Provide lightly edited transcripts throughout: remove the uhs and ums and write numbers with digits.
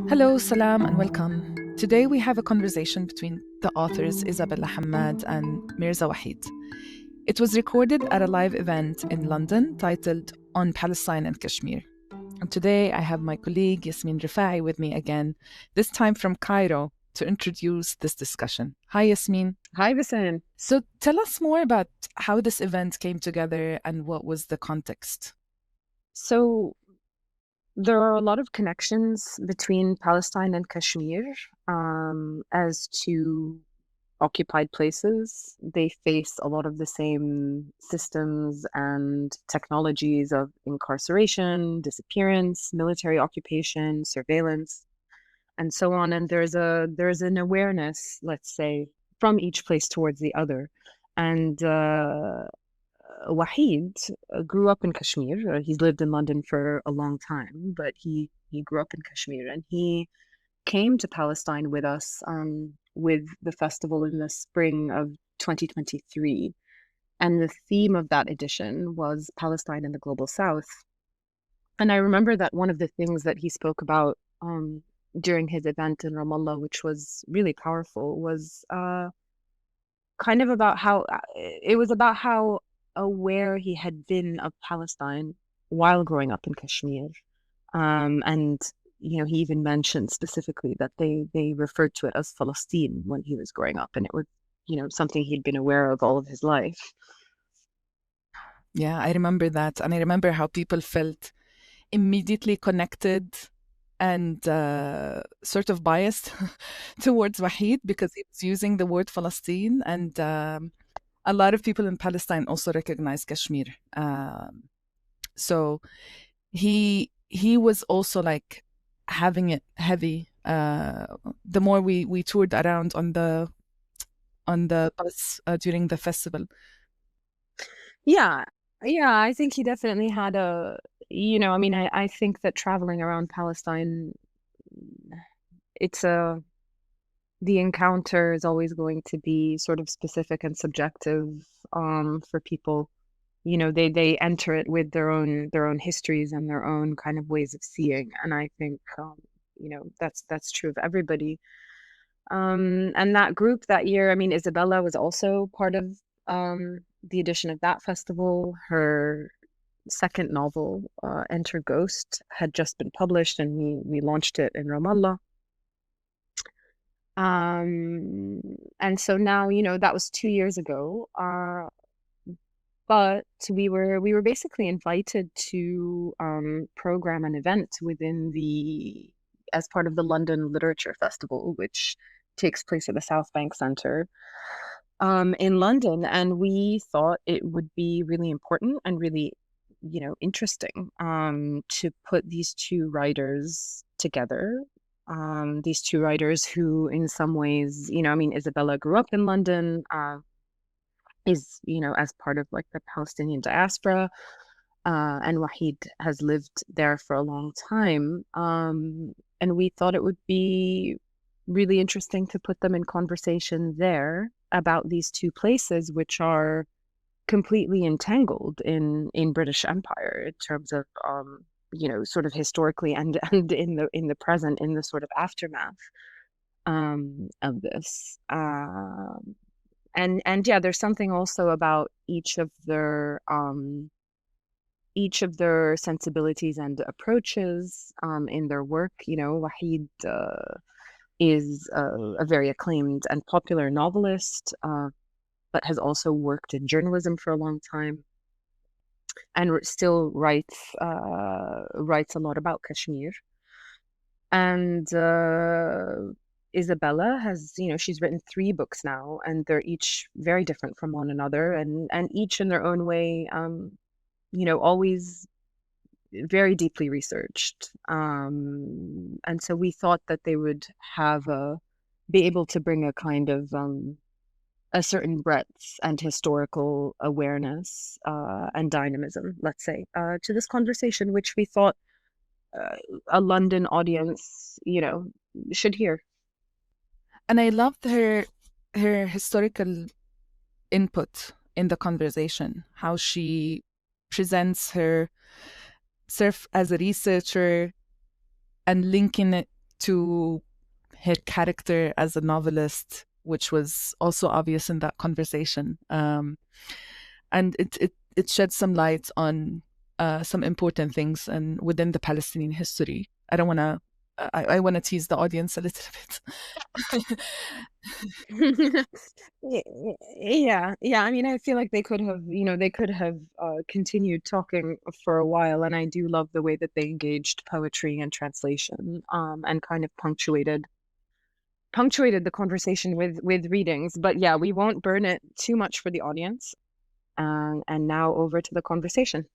Hello, salam, and welcome. Today we have a conversation between the authors Isabella Hammad and Mirza Waheed. It was recorded at a live event in London titled On Palestine and Kashmir. And today I have my colleague Yasmin Rifai with me again, this time from Cairo, to introduce this discussion. Hi, Yasmin. Hi, Vincent. So tell us more about how this event came together and what was the context. So there are a lot of connections between Palestine and Kashmir as two occupied places. They face a lot of the same systems and technologies of incarceration, disappearance, military occupation, surveillance, and so on. And there's an awareness, let's say, from each place towards the other. And Waheed grew up in Kashmir. He's lived in London for a long time, but he grew up in Kashmir, and he came to Palestine with us with the festival in the spring of 2023. And the theme of that edition was Palestine in the Global South. And I remember that one of the things that he spoke about during his event in Ramallah, which was really powerful, was kind of about how it was about how aware he had been of Palestine while growing up in Kashmir. And he even mentioned specifically that they referred to it as Palestine when he was growing up, and it was, something he'd been aware of all of his life. Yeah, I remember that. And I remember how people felt immediately connected and sort of biased towards Waheed because he was using the word Palestine. And a lot of people in Palestine also recognize Kashmir. So he was also like having it heavy. The more we toured around on the bus during the festival. Yeah, yeah, I think he definitely had I think that traveling around Palestine, it's the encounter is always going to be sort of specific and subjective for people. They enter it with their own histories and their own kind of ways of seeing, and I think that's true of everybody. And that group that year, I mean, Isabella was also part of the edition of that festival. Her second novel, Enter Ghost, had just been published, and we launched it in Ramallah. And so now, that was 2 years ago. But we were basically invited to program an event as part of the London Literature Festival, which takes place at the Southbank Centre in London. And we thought it would be really important and really, interesting to put these two writers together. These two writers who, in some ways, Isabella grew up in London, is, as part of like the Palestinian diaspora, and Waheed has lived there for a long time. And we thought it would be really interesting to put them in conversation there about these two places, which are completely entangled in British Empire in terms of sort of historically and in the present, in the sort of aftermath of this. And yeah, there's something also about each of their sensibilities and approaches in their work. Waheed is a very acclaimed and popular novelist, but has also worked in journalism for a long time, and still writes a lot about Kashmir. And Isabella has, she's written 3 books now, and they're each very different from one another, and each in their own way, always very deeply researched. And so we thought that they would be able to bring a kind of a certain breadth and historical awareness and dynamism, let's say, to this conversation, which we thought a London audience, should hear. And I loved her historical input in the conversation, how she presents herself as a researcher and linking it to her character as a novelist, which was also obvious in that conversation. And it sheds some light on some important things and within the Palestinian history. I don't want to. I want to tease the audience a little bit. Yeah. I mean, I feel like they could have, continued talking for a while, and I do love the way that they engaged poetry and translation, and kind of punctuated the conversation with readings. But yeah, we won't burn it too much for the audience. And now over to the conversation.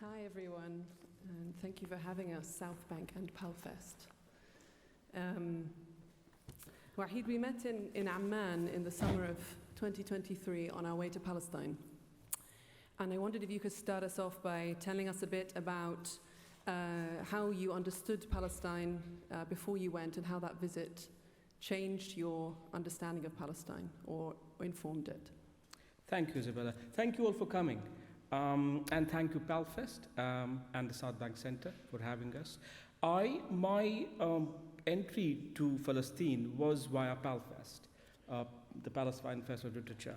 Hi, everyone, and thank you for having us, Southbank and PalFest. Waheed, we met in Amman in the summer of 2023 on our way to Palestine. And I wondered if you could start us off by telling us a bit about how you understood Palestine before you went, and how that visit changed your understanding of Palestine or informed it. Thank you, Isabella. Thank you all for coming. And thank you, PalFest and the Southbank Centre for having us. My entry to Palestine was via PalFest, the Palestine Fest of Literature.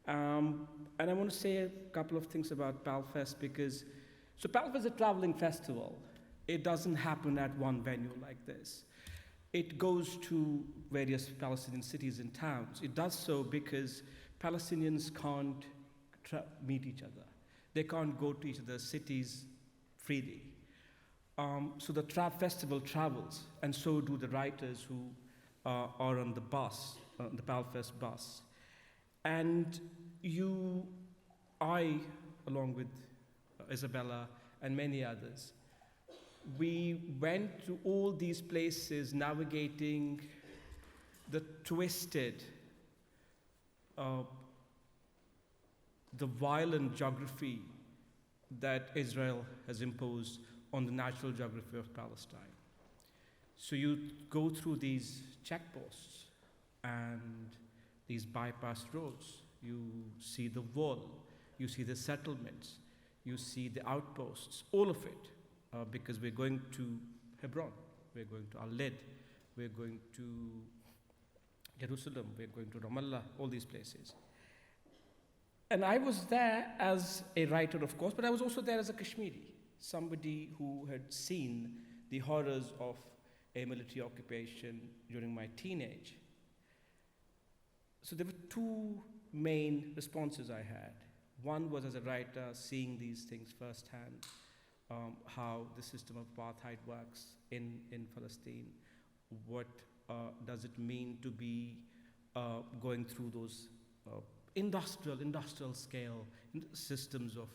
And I want to say a couple of things about PalFest because, so PalFest is a traveling festival. It doesn't happen at one venue like this. It goes to various Palestinian cities and towns. It does so because Palestinians can't meet each other. They can't go to each other's cities freely. So the festival travels, and so do the writers who are on the bus, the PalFest bus. And I, along with Isabella and many others, we went to all these places navigating the twisted, the violent geography that Israel has imposed on the natural geography of Palestine. So you go through these checkposts and these bypass roads. You see the wall, you see the settlements, you see the outposts, all of it, because we're going to Hebron, we're going to Al-Lid, we're going to Jerusalem, we're going to Ramallah, all these places. And I was there as a writer, of course, but I was also there as a Kashmiri, somebody who had seen the horrors of a military occupation during my teenage. So there were two main responses I had. One was as a writer, seeing these things firsthand, how the system of apartheid works in Palestine. What does it mean to be going through those industrial scale systems of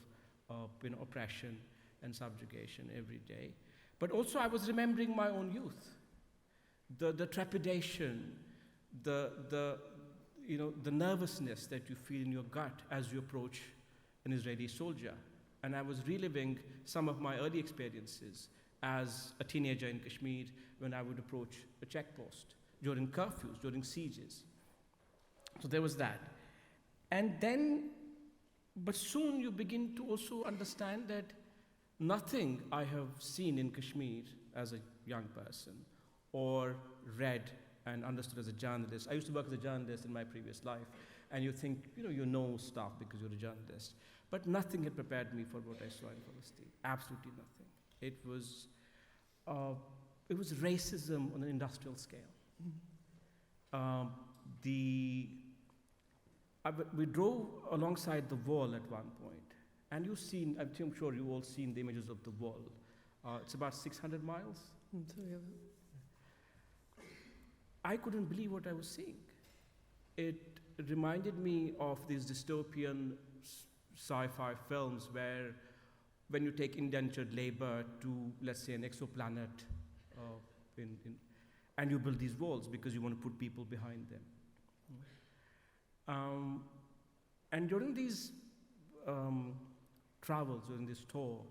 oppression and subjugation every day. But also I was remembering my own youth, the trepidation, the nervousness that you feel in your gut as you approach an Israeli soldier. And I was reliving some of my early experiences as a teenager in Kashmir when I would approach a checkpost during curfews, during sieges. So there was that. And then, but soon you begin to also understand that nothing I have seen in Kashmir as a young person or read and understood as a journalist. I used to work as a journalist in my previous life, and you think, you know stuff because you're a journalist. But nothing had prepared me for what I saw in Palestine. Absolutely nothing. It was racism on an industrial scale. We drove alongside the wall at one point, and I'm sure you've all seen the images of the wall. It's about 600 miles. I couldn't believe what I was seeing. It reminded me of these dystopian sci-fi films where when you take indentured labor to, let's say, an exoplanet, and you build these walls because you want to put people behind them. And during these travels, during this tour,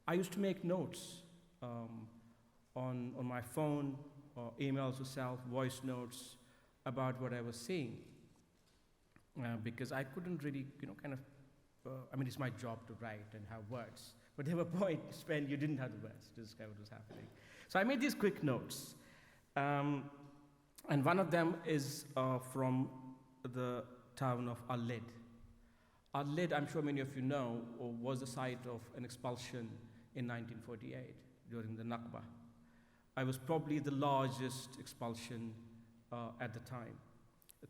I used to make notes on my phone, or emails to self, voice notes about what I was seeing. Because I couldn't really, it's my job to write and have words, But there were points when you didn't have the words to describe what was happening. So I made these quick notes. And one of them is from the town of Al-Lid. Al-Lid, I'm sure many of you know, was the site of an expulsion in 1948 during the Nakba. It was probably the largest expulsion at the time.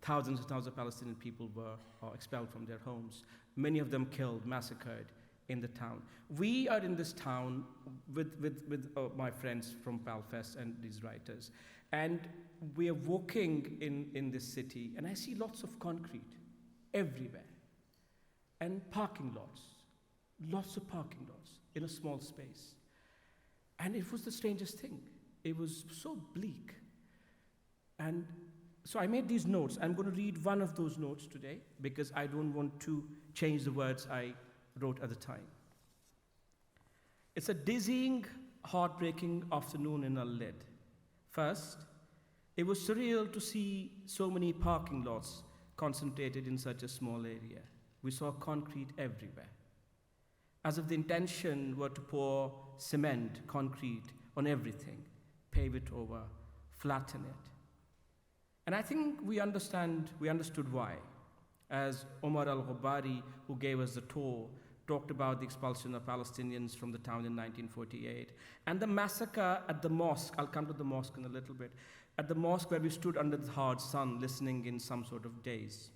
Thousands and thousands of Palestinian people were expelled from their homes, many of them killed, massacred in the town. We are in this town with my friends from PalFest and these writers, and we are walking in this city, and I see lots of concrete everywhere, and parking lots of parking lots in a small space. And it was the strangest thing. It was so bleak. And so I made these notes. I'm going to read one of those notes today because I don't want to change the words I wrote at the time. It's a dizzying, heartbreaking afternoon in Al-Lid. First, it was surreal to see so many parking lots concentrated in such a small area. We saw concrete everywhere, as if the intention were to pour cement, concrete on everything, pave it over, flatten it. And I think we understood why. As Omar al-Ghabbari, who gave us the tour, talked about the expulsion of Palestinians from the town in 1948, and the massacre at the mosque. I'll come to the mosque in a little bit. At the mosque where we stood under the hard sun, listening in some sort of daze.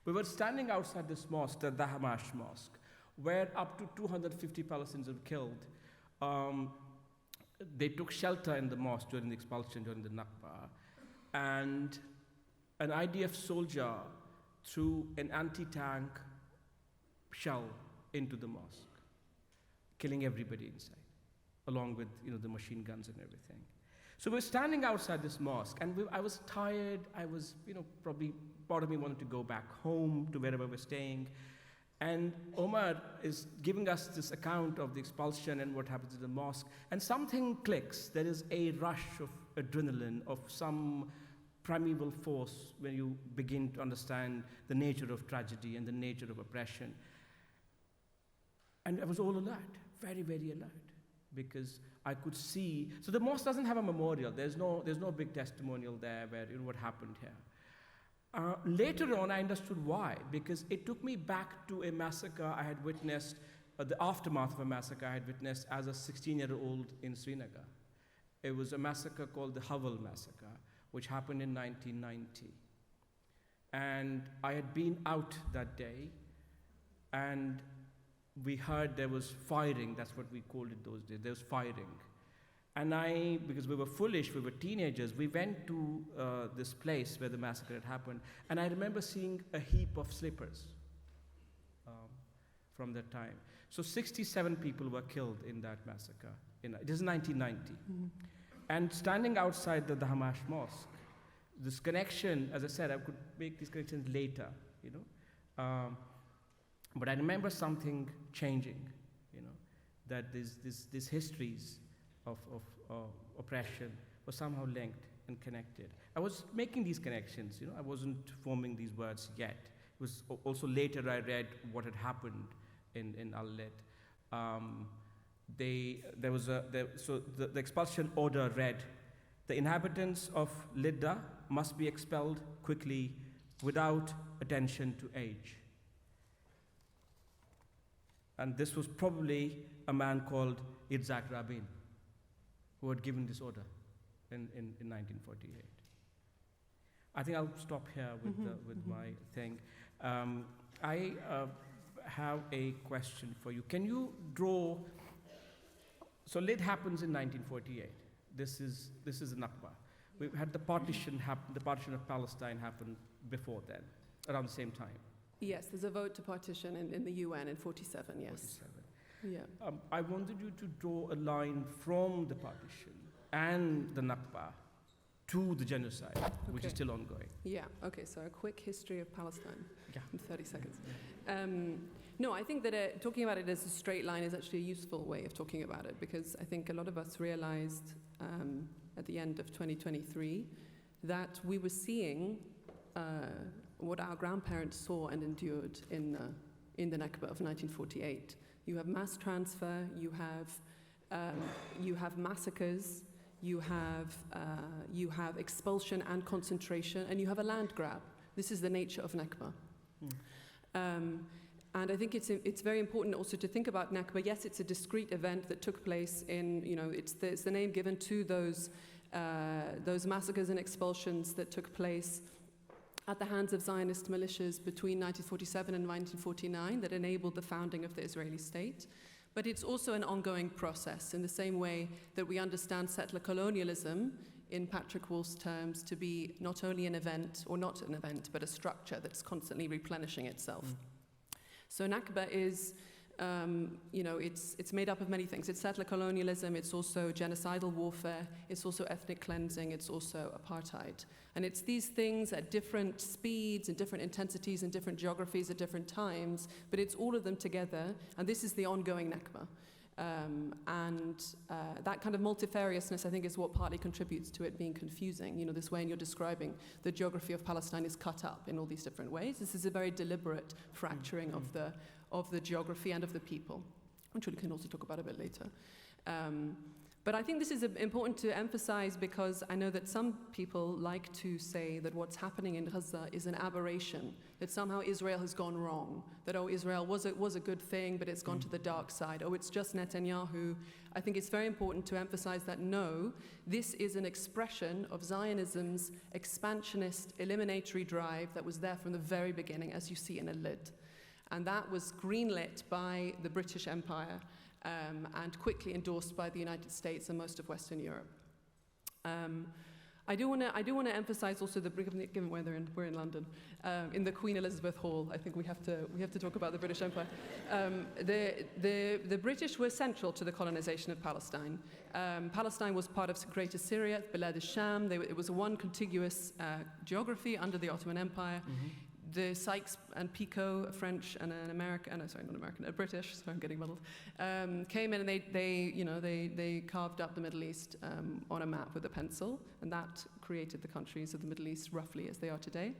We were standing outside this mosque, the Hamash Mosque, where up to 250 Palestinians were killed. They took shelter in the mosque during the expulsion, during the Nakba, and an IDF soldier threw an anti-tank shell into the mosque, killing everybody inside, along with the machine guns and everything. So we're standing outside this mosque, and I was tired. I was, probably part of me wanted to go back home to wherever we're staying. And Omar is giving us this account of the expulsion and what happens in the mosque, and something clicks. There is a rush of adrenaline, of some primeval force when you begin to understand the nature of tragedy and the nature of oppression. And I was all alert, very, very alert, because I could see. So the mosque doesn't have a memorial. There's no big testimonial there where what happened here. Later on, I understood why, because it took me back to a massacre I had witnessed, the aftermath of a massacre I had witnessed as a 16-year-old in Srinagar. It was a massacre called the Haval Massacre, which happened in 1990. And I had been out that day, and we heard there was firing. That's what we called it those days. There was firing. And because we were foolish, we were teenagers, we went to this place where the massacre had happened, and I remember seeing a heap of slippers from that time. So 67 people were killed in that massacre. This is 1990. Mm-hmm. And standing outside the Hamash Mosque, this connection, as I said, I could make these connections later, but I remember something changing, that these histories of oppression were somehow linked and connected. I was making these connections, I wasn't forming these words yet. It was also later I read what had happened in Al-Lid. The expulsion order read, the inhabitants of Lidda must be expelled quickly without attention to age. And this was probably a man called Yitzhak Rabin, who had given this order in 1948. I think I'll stop here with my thing. I have a question for you. Can you draw? So Lid happens in 1948. This is the Nakba. We had the partition happen. The partition of Palestine happened before then, around the same time. Yes, there's a vote to partition in the UN in 47. Yes. 47. Yeah. I wanted you to draw a line from the partition and the Nakba to the genocide, which is still ongoing. Yeah, okay, so a quick history of Palestine in 30 seconds. Yeah. No, I think that talking about it as a straight line is actually a useful way of talking about it, because I think a lot of us realized at the end of 2023 that we were seeing what our grandparents saw and endured in the Nakba of 1948. You have mass transfer, you have massacres, you have expulsion and concentration, and you have a land grab. This is the nature of Nakba. And I think it's very important also to think about Nakba. Yes, it's a discrete event that took place in, it's the name given to those massacres and expulsions that took place at the hands of Zionist militias between 1947 and 1949 that enabled the founding of the Israeli state. But it's also an ongoing process in the same way that we understand settler colonialism in Patrick Wolf's terms to be not only an event, or not an event, but a structure that's constantly replenishing itself. So Nakba is, it's made up of many things. It's settler colonialism, it's also genocidal warfare, it's also ethnic cleansing, it's also apartheid. And it's these things at different speeds and different intensities and different geographies at different times, but it's all of them together, and this is the ongoing Nakba. That kind of multifariousness, I think, is what partly contributes to it being confusing. This way, and you're describing the geography of Palestine is cut up in all these different ways. This is a very deliberate fracturing of the geography and of the people, which we can also talk about a bit later. But I think this is important to emphasize because I know that some people like to say that what's happening in Gaza is an aberration, that somehow Israel has gone wrong, that, Israel was a good thing, but it's gone to the dark side. It's just Netanyahu. I think it's very important to emphasize that no, this is an expression of Zionism's expansionist, eliminatory drive that was there from the very beginning, as you see in a lid. And that was greenlit by the British Empire and quickly endorsed by the United States and most of Western Europe. I do want to emphasize also given we're in London, in the Queen Elizabeth Hall. I think we have to talk about the British Empire. The British were central to the colonization of Palestine. Palestine was part of Greater Syria, Bilad al-Sham. It was one contiguous geography under the Ottoman Empire. The Sykes and Picot, a French and an American, a British, so I'm getting muddled, came in and they carved up the Middle East on a map with a pencil, and that created the countries of the Middle East roughly as they are today.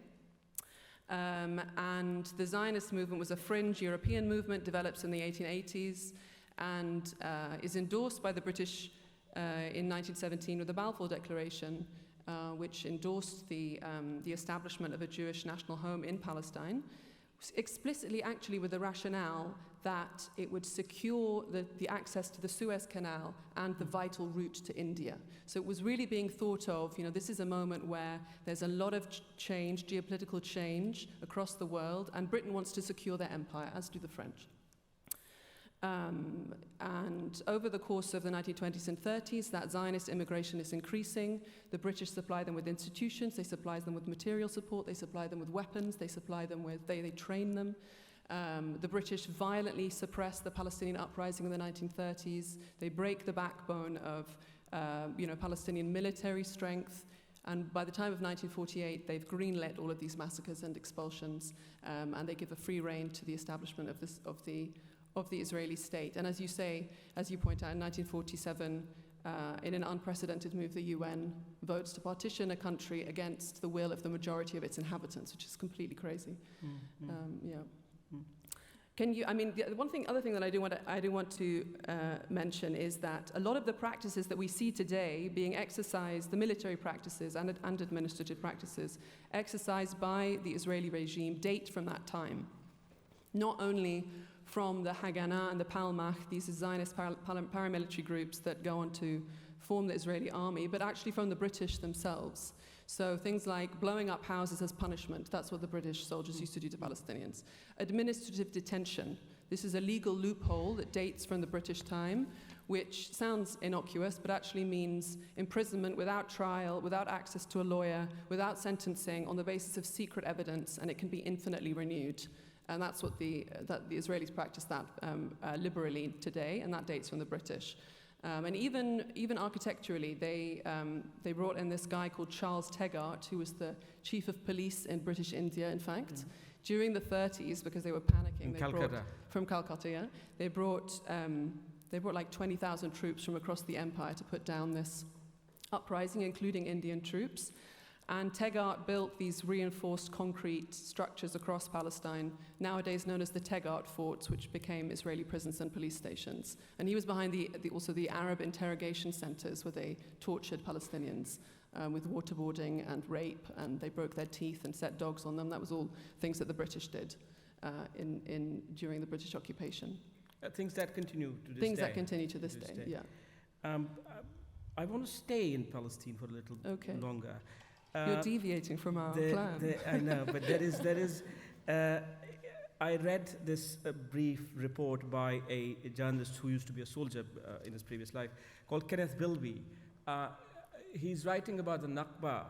And the Zionist movement was a fringe European movement, developed in the 1880s, and is endorsed by the British in 1917 with the Balfour Declaration, which endorsed the establishment of a Jewish national home in Palestine, explicitly actually with the rationale that it would secure the access to the Suez Canal and the vital route to India. So it was really being thought of, this is a moment where there's a lot of change, geopolitical change across the world, and Britain wants to secure their empire, as do the French. And over the course of the 1920s and 30s, that Zionist immigration is increasing. The British supply them with institutions, they supply them with material support, they supply them with weapons, they supply them with, they train them. The British violently suppress the Palestinian uprising in the 1930s. They break the backbone of, Palestinian military strength. And by the time of 1948, they've greenlit all of these massacres and expulsions, and they give a free rein to the establishment of the Israeli state. And as you say, as you point out, in 1947, in an unprecedented move, the UN votes to partition a country against the will of the majority of its inhabitants, which is completely crazy. Can you? The other thing that I do want to mention is that a lot of the practices that we see today being exercised, the military practices and administrative practices exercised by the Israeli regime, date from that time. Not only from the Haganah and the Palmach, these Zionist paramilitary groups that go on to form the Israeli army, but actually from the British themselves. So things like blowing up houses as punishment, that's what the British soldiers used to do to Palestinians. Administrative detention, this is a legal loophole that dates from the British time, which sounds innocuous, but actually means imprisonment without trial, without access to a lawyer, without sentencing, on the basis of secret evidence, and it can be infinitely renewed. And that's what the Israelis practice that liberally today, and that dates from the British. And even architecturally, they brought in this guy called Charles Tegart, who was the chief of police in British India, in fact, during the 30s, because they were panicking. From Calcutta, yeah. They brought like 20,000 troops from across the empire to put down this uprising, including Indian troops. And Tegart built these reinforced concrete structures across Palestine, nowadays known as the Tegart forts, which became Israeli prisons and police stations. And he was behind also the Arab interrogation centers, where they tortured Palestinians with waterboarding and rape, and they broke their teeth and set dogs on them. That was all things that the British did during the British occupation. Things that continue to this Things day. that continue to this day, yeah. I want to stay in Palestine for a little longer. You're deviating from our plan. I know, but there is. I read this brief report by a journalist who used to be a soldier in his previous life, called Kenneth Bilby. He's writing about the Nakba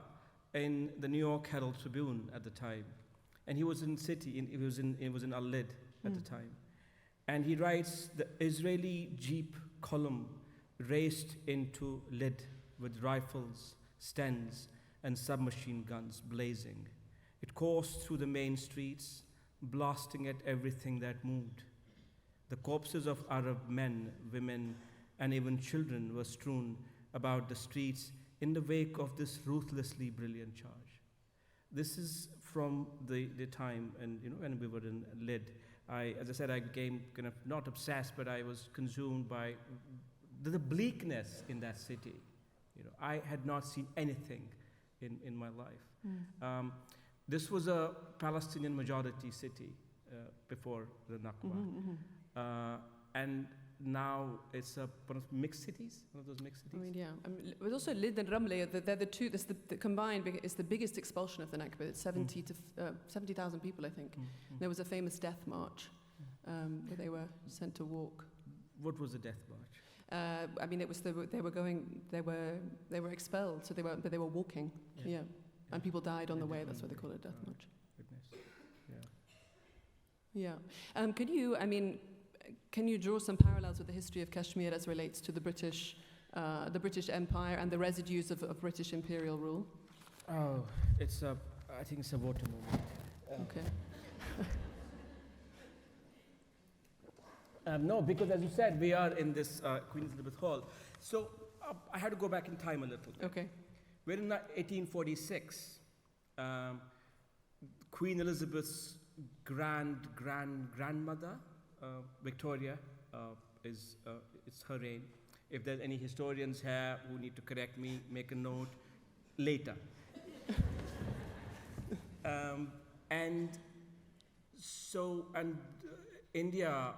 in the New York Herald Tribune at the time, and he was in Al-Lid at the time, and he writes, the Israeli jeep column raced into Lid with rifles, Stens, and submachine guns blazing. It coursed through the main streets, blasting at everything that moved. The corpses of Arab men, women, and even children were strewn about the streets in the wake of this ruthlessly brilliant charge. This is from the time, and when we were in Lid. As I said, I became kind of not obsessed, but I was consumed by the bleakness in that city. I had not seen anything in my life. This was a Palestinian majority city before the Nakba. And now it's one of mixed cities, one of those mixed cities. I mean, yeah. But also Lid and Ramle, they're the two, the combined is the biggest expulsion of the Nakba. It's 70,000 people, I think. There was a famous death march where they were sent to walk. What was the death march? I mean, it was they were expelled, so they were walking, and people died on the way. That's why they call it a death march. Goodness, yeah. Can you draw some parallels with the history of Kashmir as relates to the British Empire and the residues of British imperial rule? Oh, I think it's a water moment. Okay. No, because as you said, we are in this Queen Elizabeth Hall. So I had to go back in time a little bit. Okay. We're in 1846. Queen Elizabeth's grandmother, Victoria, it's her reign. If there's any historians here who need to correct me, make a note later. India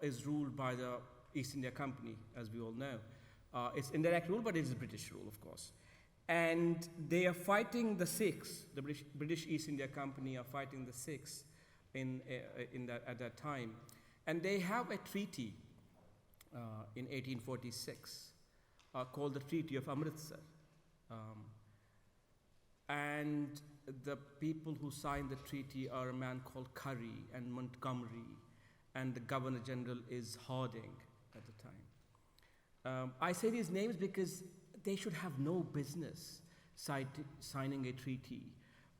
is ruled by the East India Company, as we all know. It's indirect rule, but it's British rule, of course. And they are fighting the Sikhs. The British East India Company are fighting the Sikhs at that time. And they have a treaty in 1846 called the Treaty of Amritsar. And the people who signed the treaty are a man called Curry and Montgomery, and the Governor General is Harding at the time. I say these names because they should have no business signing a treaty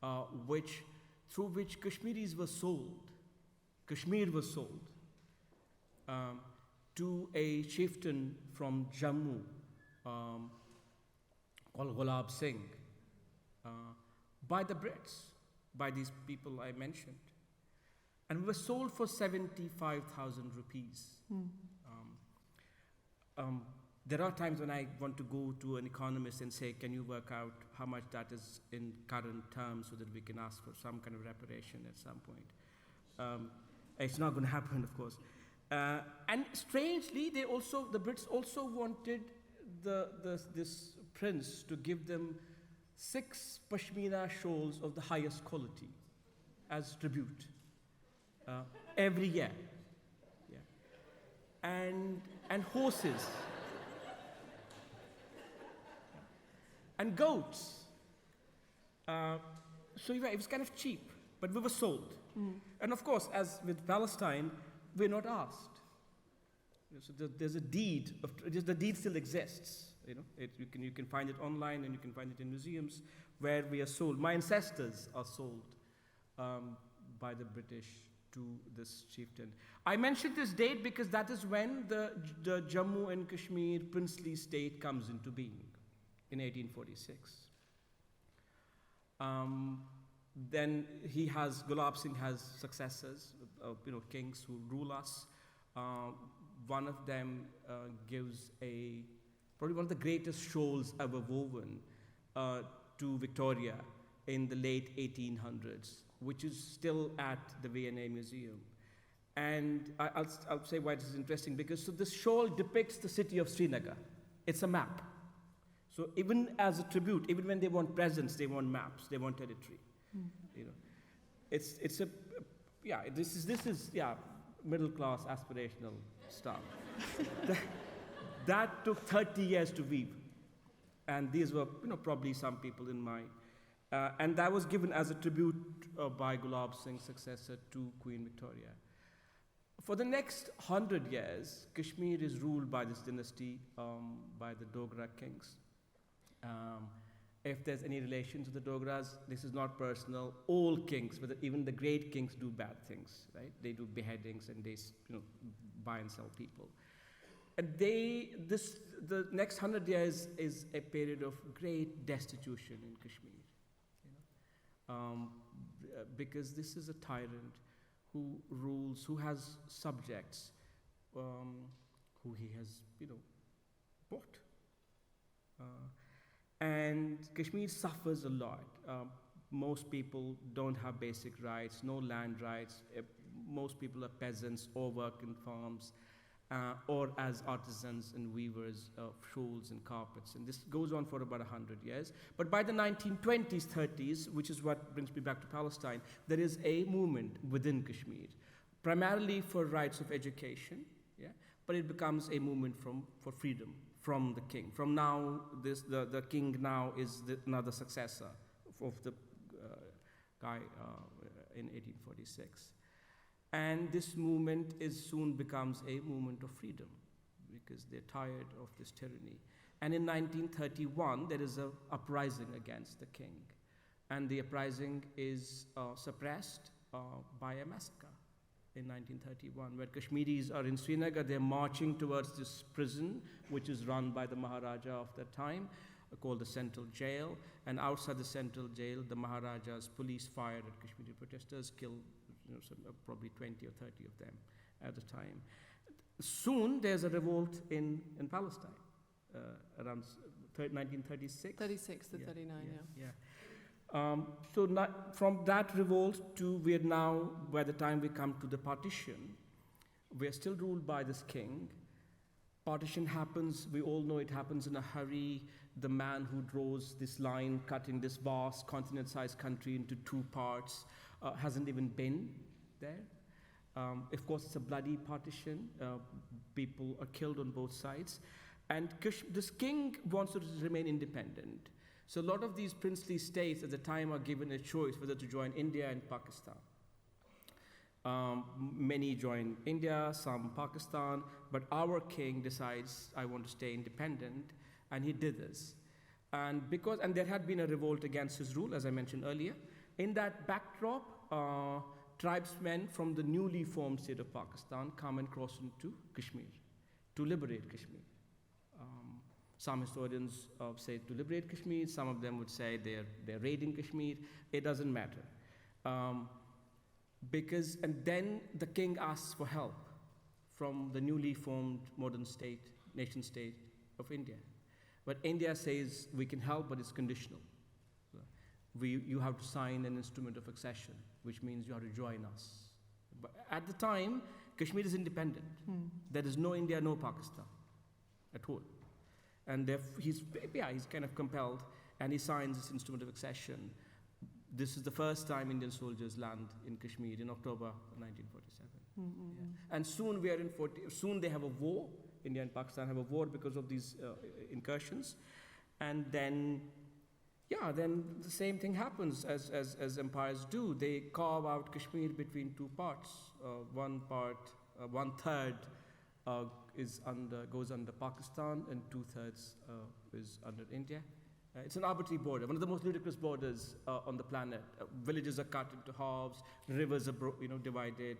through which Kashmiris were sold. Kashmir was sold to a chieftain from Jammu called Gulab Singh by the Brits, by these people I mentioned. And we were sold for 75,000 rupees. There are times when I want to go to an economist and say, can you work out how much that is in current terms so that we can ask for some kind of reparation at some point. It's not going to happen, of course. And strangely, the Brits also wanted this prince to give them 6 pashmina shawls of the highest quality as tribute every year. Yeah. And horses. And goats. So it was kind of cheap, but we were sold. And of course, as with Palestine, we're not asked. So there's a deed. The deed still exists. You can find it online, and you can find it in museums where we are sold. My ancestors are sold by the British to this chieftain. I mentioned this date because that is when the Jammu and Kashmir princely state comes into being in 1846. Then Gulab Singh has successors, kings who rule us. One of them gives probably one of the greatest shawls ever woven to Victoria in the late 1800s, which is still at the V&A Museum. And I'll say why this is interesting, because so this shawl depicts the city of Srinagar. It's a map. So even as a tribute, even when they want presents, they want maps, they want territory. This is middle class aspirational stuff. that took 30 years to weave, and these were probably some people in mind, and that was given as a tribute by Gulab Singh's successor to Queen Victoria. For the next 100 years, Kashmir is ruled by this dynasty, by the Dogra kings. If there's any relation to the Dogras, this is not personal. All kings, even the great kings, do bad things, right? They do beheadings and they buy and sell people. And the next 100 years is a period of great destitution in Kashmir, because this is a tyrant who rules, who has subjects, who he has, bought. And Kashmir suffers a lot. Most people don't have basic rights, no land rights. Most people are peasants or work in farms, or as artisans and weavers of shawls and carpets. And this goes on for about 100 years. But by the 1920s, 30s, which is what brings me back to Palestine, there is a movement within Kashmir, primarily for rights of education, but it becomes a movement for freedom from the king. From now, the king now is another successor of the guy in 1846. And this movement soon becomes a movement of freedom, because they're tired of this tyranny. And in 1931, there is an uprising against the king. And the uprising is suppressed by a massacre in 1931, where Kashmiris are in Srinagar. They're marching towards this prison, which is run by the Maharaja of that time, called the Central Jail. And outside the Central Jail, the Maharaja's police fired at Kashmiri protesters, killed probably 20 or 30 of them at the time. Soon, there's a revolt in Palestine, around 1936. 36 to 39, So from that revolt to we're now, by the time we come to the partition, we're still ruled by this king. Partition happens, we all know it happens in a hurry. The man who draws this line, cutting this vast continent-sized country into two parts, hasn't even been there. Of course, it's a bloody partition. People are killed on both sides. And this king wants to remain independent. So a lot of these princely states at the time are given a choice whether to join India and Pakistan. Many join India, some Pakistan, but our king decides, I want to stay independent, and he did this. And there had been a revolt against his rule, as I mentioned earlier. In that backdrop, tribesmen from the newly formed state of Pakistan come and cross into Kashmir to liberate Kashmir. Some historians say to liberate Kashmir. Some of them would say they're raiding Kashmir. It doesn't matter. And then the king asks for help from the newly formed modern nation state of India. But India says we can help, but it's conditional. You have to sign an instrument of accession, which means you have to join us. But at the time, Kashmir is independent. There is no India, no Pakistan at all. And he's kind of compelled, and he signs this instrument of accession. This is the first time Indian soldiers land in Kashmir in October 1947. And soon they have a war. India and Pakistan have a war because of these incursions. And then the same thing happens as empires do. They carve out Kashmir between two parts. One third goes under Pakistan, and 2/3 is under India. It's an arbitrary border, one of the most ludicrous borders on the planet. Villages are cut into halves, rivers are divided,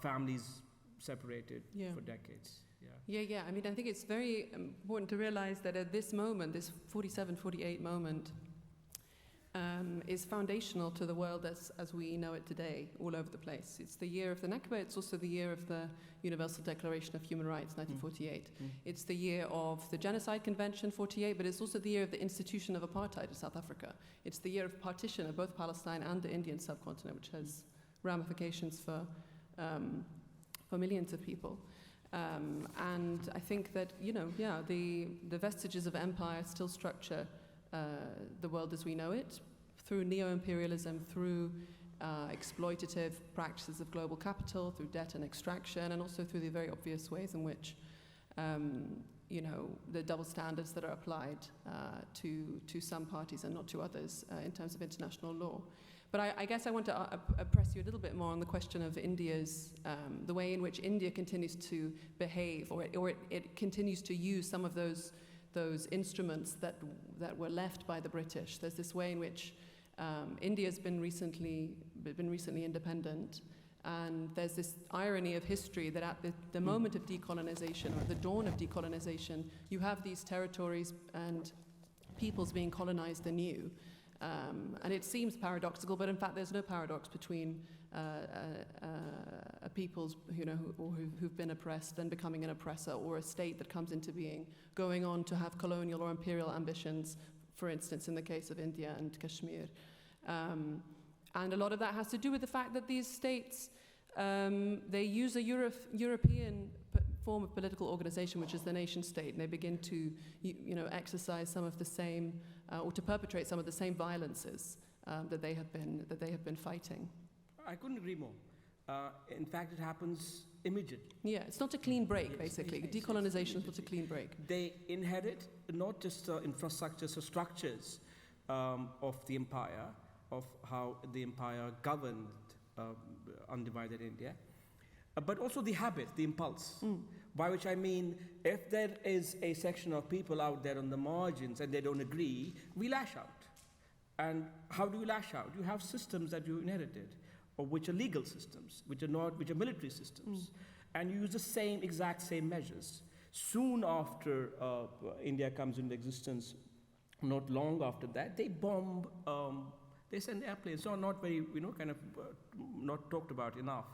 families separated for decades. Yeah. I mean, I think it's very important to realize that at this moment, this 47, 48 moment, is foundational to the world as we know it today, all over the place. It's the year of the Nakba, it's also the year of the Universal Declaration of Human Rights, 1948. It's the year of the Genocide Convention, 48, but it's also the year of the institution of apartheid in South Africa. It's the year of partition of both Palestine and the Indian subcontinent, which has ramifications for millions of people. And I think that, the vestiges of empire still structure the world as we know it, through neo-imperialism, through exploitative practices of global capital, through debt and extraction, and also through the very obvious ways in which, the double standards that are applied to some parties and not to others in terms of international law. But I guess I want to press you a little bit more on the question of India's, the way in which India continues to behave, or it continues to use some of those instruments that were left by the British. There's this way in which India's been recently independent, and there's this irony of history that at the moment of decolonization, or the dawn of decolonization, you have these territories and peoples being colonized anew. And it seems paradoxical, but in fact there's no paradox between a peoples who've been oppressed and becoming an oppressor, or a state that comes into being, going on to have colonial or imperial ambitions, for instance in the case of India and Kashmir. And a lot of that has to do with the fact that these states, they use a European form of political organization, which is the nation state, and they begin to exercise some of the same, or to perpetrate some of the same violences that they have been fighting. I couldn't agree more. In fact, it happens immediately. Yeah, it's not a clean break, basically. Decolonization is not a clean break. They inherit not just infrastructures or structures of the empire, of how the empire governed undivided India, but also the habit, the impulse. By which I mean, if there is a section of people out there on the margins and they don't agree, we lash out. And how do you lash out? You have systems that you inherited, or which are legal systems, which are military systems, and you use the exact same measures. Soon after India comes into existence, not long after that, they bomb. They send airplanes. So not very, not talked about enough.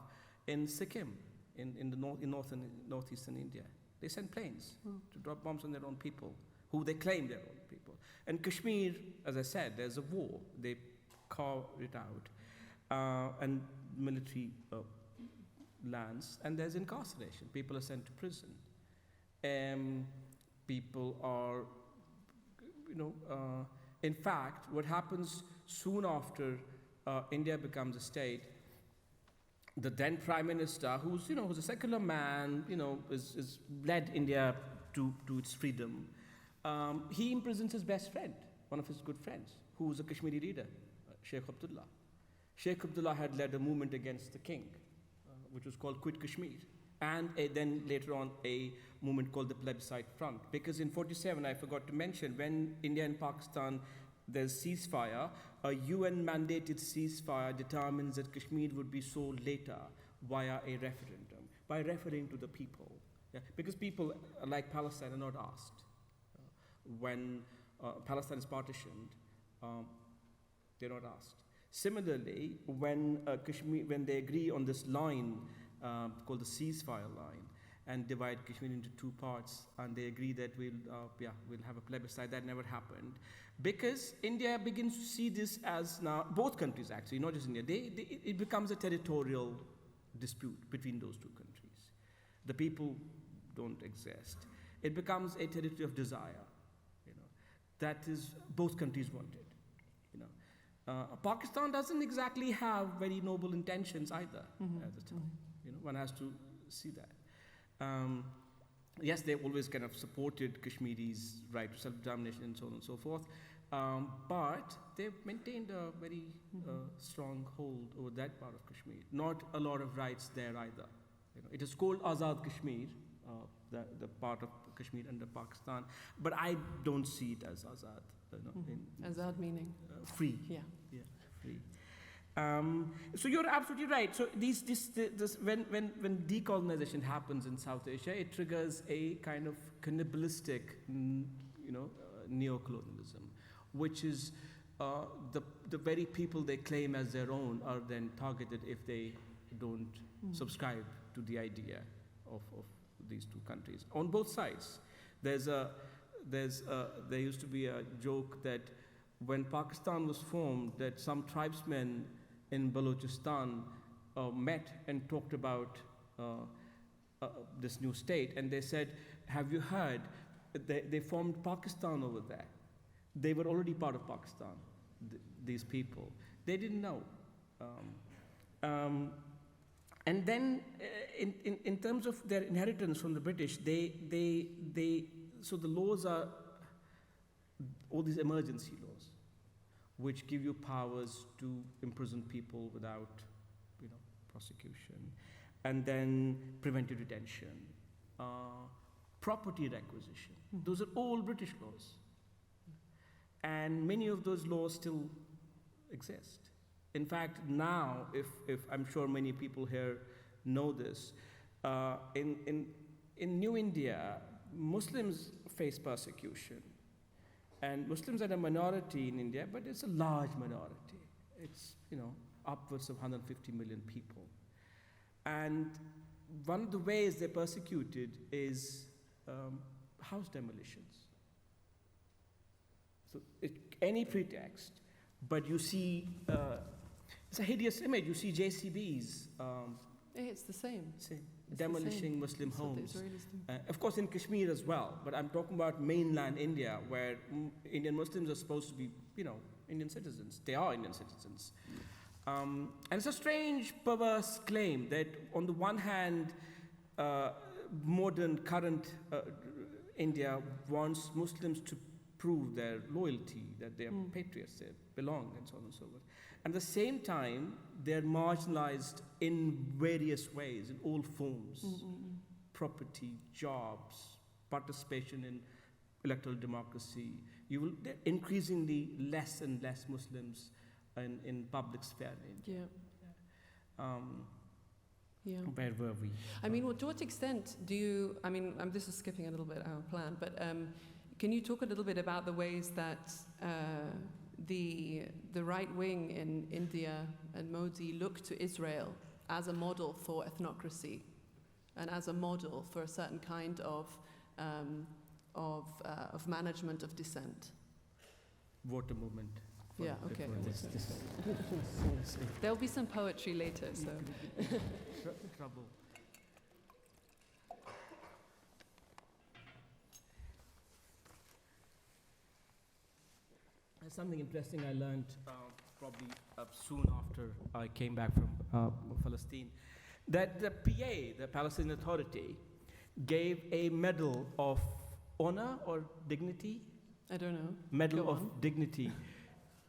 In Sikkim, in north and northeastern India, they send planes to drop bombs on their own people, who they claim their own people. And Kashmir, as I said, there's a war. They carve it out, and military lands, and there's incarceration. People are sent to prison. People are, in fact, what happens soon after India becomes a state, the then Prime Minister, who's a secular man, is led India to its freedom. He imprisons his best friend, one of his good friends, who was a Kashmiri leader, Sheikh Abdullah. Sheikh Abdullah had led a movement against the king, which was called Quit Kashmir, and then later on a movement called the Plebiscite Front. Because in 47, I forgot to mention, when India and Pakistan, there's ceasefire, a UN-mandated ceasefire determines that Kashmir would be sold later via a referendum, by referring to the people. Yeah? Because people, like Palestine, are not asked. When Palestine is partitioned, they're not asked. Similarly, when they agree on this line called the ceasefire line, and divide Kashmir into two parts, and they agree that we'll have a plebiscite. That never happened, because India begins to see this as now, both countries actually, not just India, it becomes a territorial dispute between those two countries. The people don't exist. It becomes a territory of desire, that is both countries wanted. Pakistan doesn't exactly have very noble intentions either at the time. One has to see that. Yes, they always kind of supported Kashmiris' right to self-determination and so on and so forth, but they've maintained a very strong hold over that part of Kashmir. Not a lot of rights there either. It is called Azad Kashmir, the part of Kashmir under Pakistan, but I don't see it as Azad. Azad meaning? Free. Yeah, free. So you're absolutely right. So when decolonization happens in South Asia, it triggers a kind of cannibalistic, neocolonialism, which is the very people they claim as their own are then targeted if they don't subscribe to the idea of these two countries. On both sides, there used to be a joke that when Pakistan was formed, that some tribesmen in Balochistan met and talked about this new state, and they said, have you heard, they formed Pakistan over there. They were already part of Pakistan, these people. They didn't know. And then in terms of their inheritance from the British, so the laws are all these emergency laws, which give you powers to imprison people without, prosecution, and then preventive detention, property requisition. Those are all British laws. And many of those laws still exist. In fact, now, if I'm sure many people here know this, in New India, Muslims face persecution. And Muslims are a minority in India, but it's a large minority. It's, upwards of 150 million people. And one of the ways they're persecuted is house demolitions. So any pretext, but you see, it's a hideous image. You see JCBs. It's the same. Demolishing Muslim That's what the homes. Israelis do. Of course, in Kashmir as well, but I'm talking about mainland India, where Indian Muslims are supposed to be, Indian citizens. They are Indian citizens. And it's a strange, perverse claim that, on the one hand, modern, current India wants Muslims to prove their loyalty, that they are patriots, they belong, and so on and so forth. And at the same time, they're marginalized in various ways, in all forms. Property, jobs, participation in electoral democracy. There are increasingly less and less Muslims in public sphere in India. Where were we? I mean, to what extent do you, this is skipping a little bit our plan, but can you talk a little bit about the ways that the right wing in India and Modi look to Israel as a model for ethnocracy and as a model for a certain kind of management of dissent? Water movement. Yeah, okay. There'll be some poetry later, so. Trouble. Something interesting I learned probably soon after I came back from Palestine, that the PA, the Palestinian Authority, gave a medal of honor or dignity? I don't know. Medal of dignity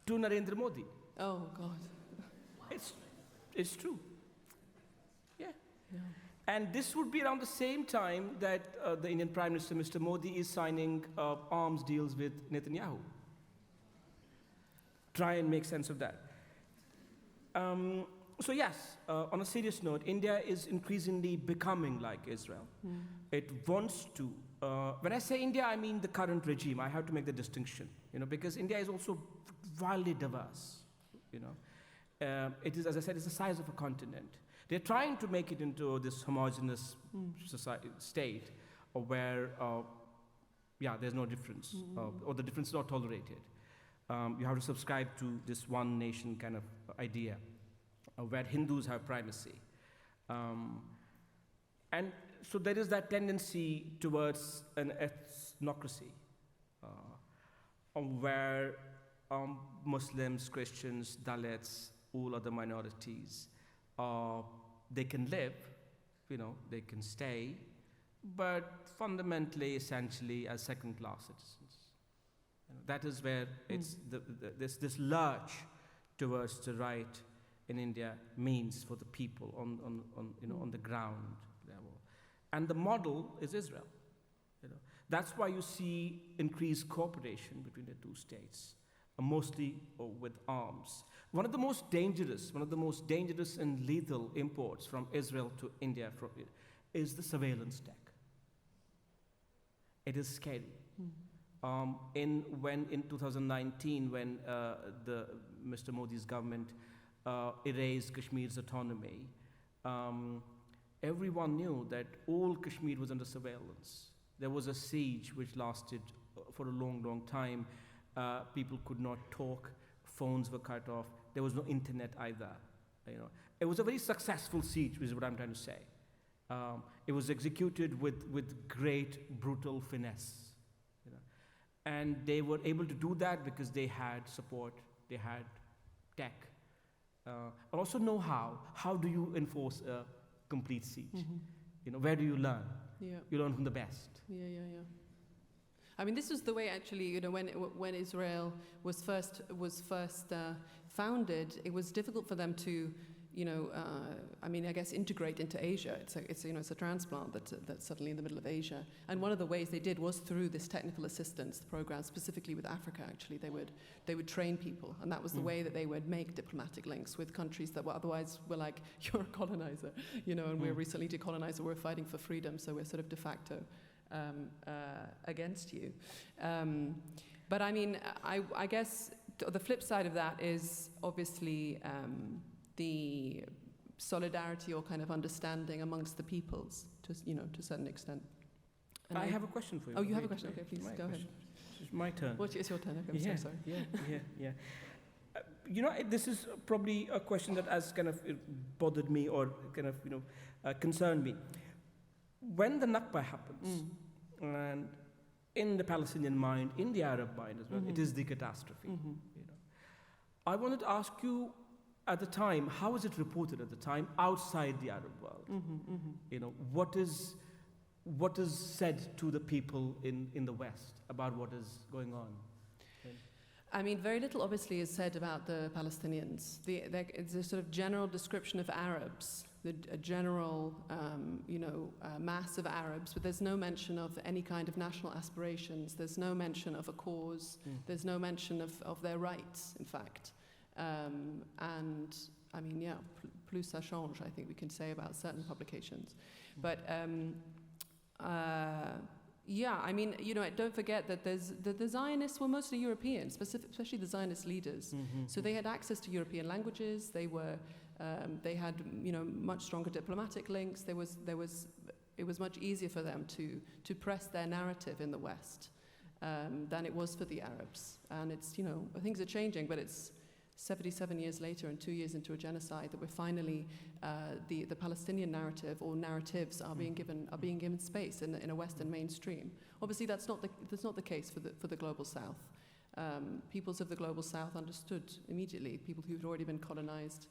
to Narendra Modi. Oh, God. It's true. Yeah. And this would be around the same time that the Indian Prime Minister, Mr. Modi, is signing arms deals with Netanyahu. Try and make sense of that. So yes, on a serious note, India is increasingly becoming like Israel. It wants to. When I say India, I mean the current regime. I have to make the distinction, because India is also wildly diverse. It is, as I said, it's the size of a continent. They're trying to make it into this homogeneous state where, there's no difference, or the difference is not tolerated. You have to subscribe to this one nation kind of idea, where Hindus have primacy. And so there is that tendency towards an ethnocracy, where Muslims, Christians, Dalits, all other minorities, they can live, they can stay, but fundamentally, essentially, as second-class citizens. That is where it's this lurch towards the right in India means for the people on the ground level, and the model is Israel. That's why you see increased cooperation between the two states, mostly with arms. One of the most dangerous and lethal imports from Israel to India is the surveillance tech. It is scary. In 2019, when Mr. Modi's government erased Kashmir's autonomy, everyone knew that all Kashmir was under surveillance. There was a siege which lasted for a long, long time. People could not talk. Phones were cut off. There was no internet either. It was a very successful siege, is what I'm trying to say. It was executed with great brutal finesse. And they were able to do that because they had support, they had tech, also know-how. How do you enforce a complete siege? Mm-hmm. Where do you learn? Yeah. You learn from the best. Yeah. I mean, this was the way actually. When Israel was first founded, it was difficult for them to, I guess integrate into Asia. It's a transplant that's suddenly in the middle of Asia. And one of the ways they did was through this technical assistance program, specifically with Africa. Actually, they would train people, and that was the way that they would make diplomatic links with countries that were otherwise were like, you're a colonizer, and we're recently decolonized, we're fighting for freedom, so we're sort of de facto against you. But I mean, I guess the flip side of that is obviously the solidarity or kind of understanding amongst the peoples, to a certain extent. And I have a question for you. Oh, you have a question? Okay, please go ahead. It's my turn. It's your turn. Okay, I'm so sorry. Yeah. This is probably a question that has kind of bothered me or kind of concerned me. When the Nakba happens, and in the Palestinian mind, in the Arab mind as well, it is the catastrophe. I wanted to ask you, at the time, how was it reported at the time outside the Arab world? What is said to the people in the West about what is going on? I mean, very little obviously is said about the Palestinians. It's a sort of general description of Arabs, a general, mass of Arabs, but there's no mention of any kind of national aspirations. There's no mention of a cause. There's no mention of their rights, in fact. And I mean, plus ça change, I think we can say about certain publications. But I mean, don't forget that the Zionists were mostly European, especially the Zionist leaders. So they had access to European languages. They had much stronger diplomatic links. It was much easier for them to press their narrative in the West than it was for the Arabs. And things are changing, but it's 77 years later and 2 years into a genocide that we're finally the Palestinian narrative or narratives are being given space in a Western mainstream. Obviously, that's not the case for the global South. Peoples of the global South understood immediately. People who'd already been colonized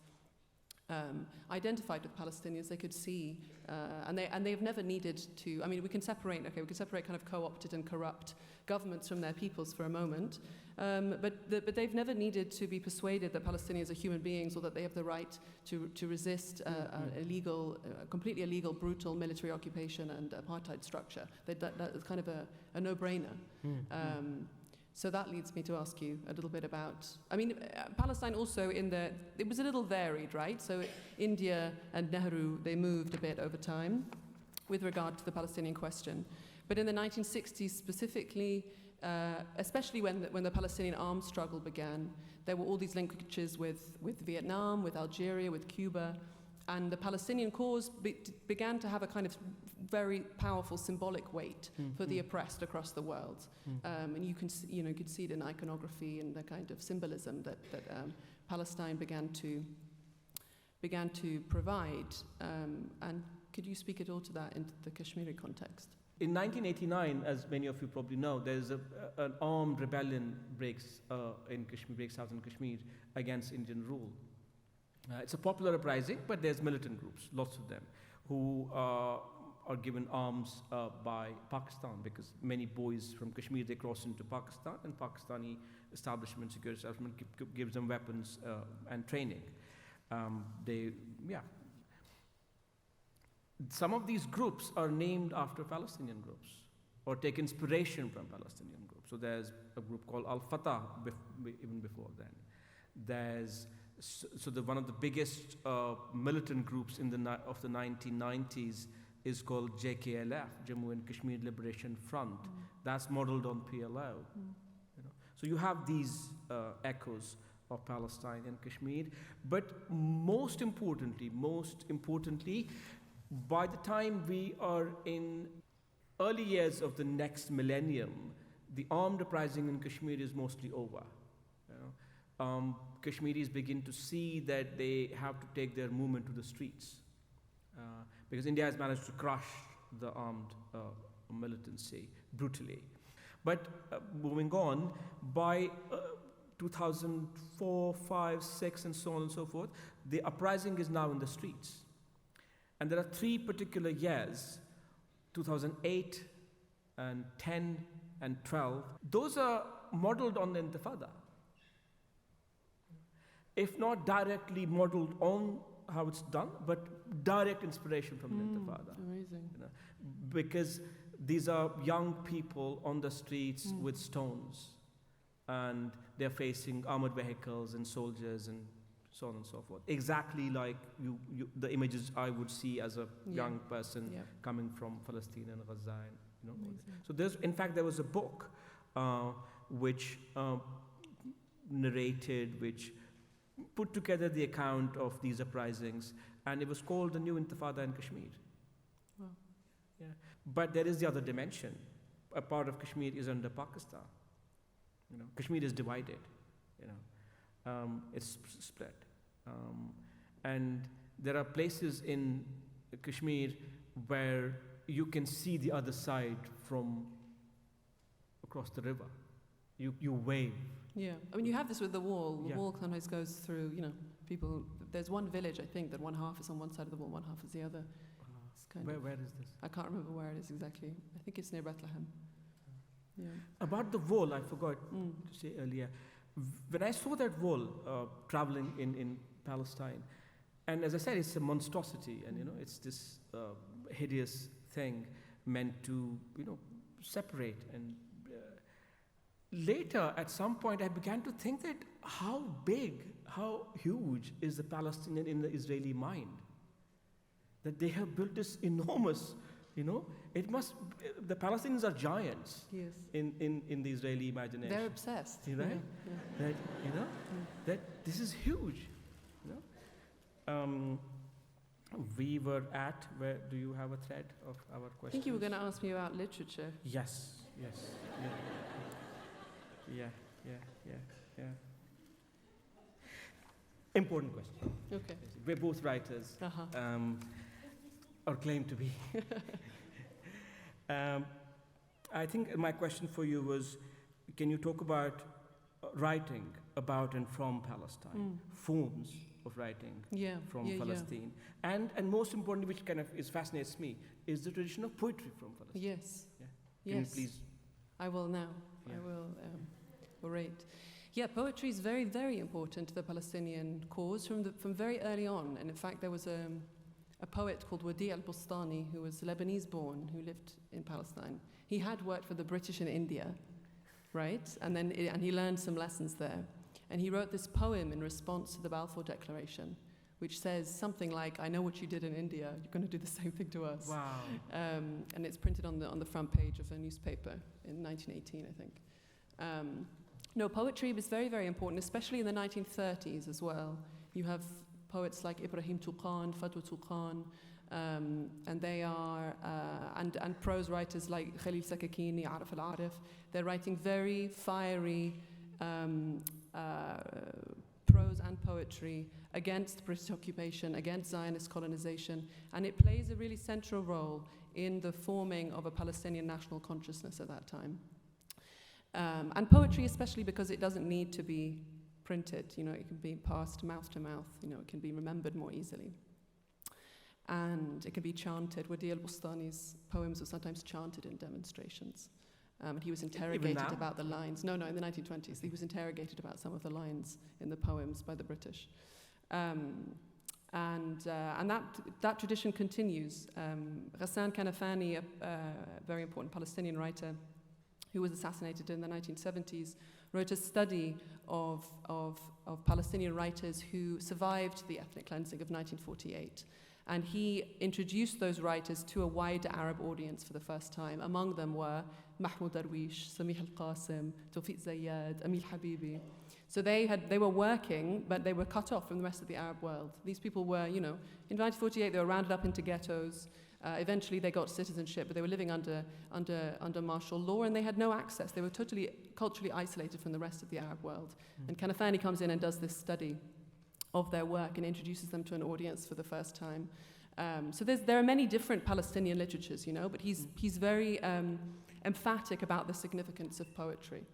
identified with Palestinians. They could see, and they've never needed to. I mean, we can separate kind of co-opted and corrupt governments from their peoples for a moment. But they've never needed to be persuaded that Palestinians are human beings or that they have the right to resist completely illegal, brutal military occupation and apartheid structure. That's kind of a no-brainer. So that leads me to ask you a little bit about, I mean, Palestine also it was a little varied, right? So India and Nehru, they moved a bit over time with regard to the Palestinian question. But in the 1960s specifically, especially when the Palestinian armed struggle began, there were all these linkages with Vietnam, with Algeria, with Cuba, and the Palestinian cause began to have a kind of very powerful symbolic weight for the oppressed across the world. And you could see it in iconography and the kind of symbolism that Palestine began to provide. And could you speak at all to that in the Kashmiri context? In 1989, as many of you probably know, there's an armed rebellion breaks out in Kashmir against Indian rule. It's a popular uprising, but there's militant groups, lots of them, who are given arms by Pakistan, because many boys from Kashmir, they cross into Pakistan, and Pakistani security establishment gives them weapons and training. Some of these groups are named after Palestinian groups or take inspiration from Palestinian groups. So there's a group called Al-Fatah even before then. One of the biggest militant groups of the 1990s is called JKLF, Jammu and Kashmir Liberation Front. That's modeled on PLO. You know? So you have these echoes of Palestine and Kashmir. But most importantly, by the time we are in early years of the next millennium, the armed uprising in Kashmir is mostly over. You know? Kashmiris begin to see that they have to take their movement to the streets because India has managed to crush the armed militancy brutally. But moving on, by 2004, 5, 6, and so on and so forth, the uprising is now in the streets. And there are 3 particular years, 2008 and 10 and 12. Those are modeled on the Intifada. If not directly modeled on how it's done, but direct inspiration from the Intifada. Amazing. You know, because these are young people on the streets with stones, and they're facing armored vehicles and soldiers and so on and so forth. Exactly like the images I would see as a young person coming from Palestine and Gaza. And, you know, so in fact, there was a book which narrated, which put together the account of these uprisings, and it was called The New Intifada in Kashmir. Wow. Yeah. But there is the other dimension. A part of Kashmir is under Pakistan. You know, Kashmir is divided. You know, it's split, and there are places in Kashmir where you can see the other side from across the river. You wave. Yeah, I mean, you have this with the wall. The wall sometimes goes through, you know, people. There's one village, I think, that one half is on one side of the wall, one half is the other. It's kind of, where is this? I can't remember where it is exactly. I think it's near Bethlehem. Yeah. About the wall, I forgot to say earlier. When I saw that wall traveling in Palestine, and as I said, it's a monstrosity, and you know, it's this hideous thing meant to, you know, separate. And later, at some point, I began to think that how big, how huge is the Palestinian in the Israeli mind? That they have built this enormous, you know, the Palestinians are giants in the Israeli imagination. They're obsessed. Right? Yeah. That, you know, that this is huge. You know? We were at, where do you have a thread of our questions? I think you were going to ask me about literature. Yes. Yeah. Important question. Okay. We're both writers, or claim to be. I think my question for you was, can you talk about writing about and from Palestine, forms of writing from Palestine, and most importantly, which kind of fascinates me, is the tradition of poetry from Palestine. Yes. Yeah. Can you please? I will now. Yeah. I will orate. Yeah, poetry is very, very important to the Palestinian cause from very early on. And in fact, there was a poet called Wadi al-Bustani, who was Lebanese born, who lived in Palestine. He had worked for the British in India, right? And he learned some lessons there. And he wrote this poem in response to the Balfour Declaration, which says something like, "I know what you did in India, you're going to do the same thing to us." Wow. And it's printed on the front page of a newspaper in 1918, I think. No, poetry was very, very important, especially in the 1930s as well. You have poets like Ibrahim Tuqan, Fatwa Tuqan, and they are, and prose writers like Khalil Sakakini, Arif al-Arif. They're writing very fiery prose and poetry against British occupation, against Zionist colonization, and it plays a really central role in the forming of a Palestinian national consciousness at that time. And poetry, especially because it doesn't need to be printed, you know, it can be passed mouth to mouth, you know, it can be remembered more easily. And it can be chanted. Wadi al-Bustani's poems were sometimes chanted in demonstrations. And he was interrogated about the lines. No, in the 1920s. He was interrogated about some of the lines in the poems by the British. And that tradition continues. Ghassan Kanafani, a very important Palestinian writer who was assassinated in the 1970s, wrote a study of Palestinian writers who survived the ethnic cleansing of 1948. And he introduced those writers to a wider Arab audience for the first time. Among them were Mahmoud Darwish, Samih al-Qasim, Tawfiq Zayyad, Emil Habibi. So they were working, but they were cut off from the rest of the Arab world. These people were, in 1948 they were rounded up into ghettos. Eventually they got citizenship, but they were living under martial law, and they had no access. They were totally culturally isolated from the rest of the Arab world. And Kanafani comes in and does this study of their work and introduces them to an audience for the first time. So there are many different Palestinian literatures, but he's very emphatic about the significance of poetry.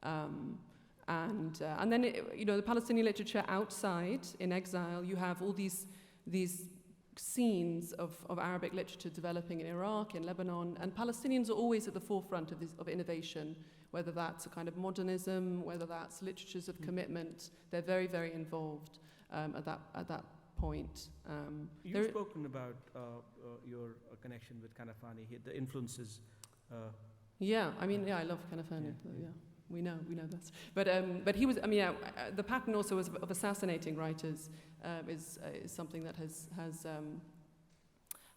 And then, the Palestinian literature outside, in exile, you have all these scenes of Arabic literature developing in Iraq, in Lebanon, and Palestinians are always at the forefront of innovation, whether that's a kind of modernism, whether that's literatures of commitment. They're very, very involved at that point. You've spoken about your connection with Kanafani, the influences. I love Kanafani. Yeah. We know this. But he was, the pattern also of assassinating writers is something that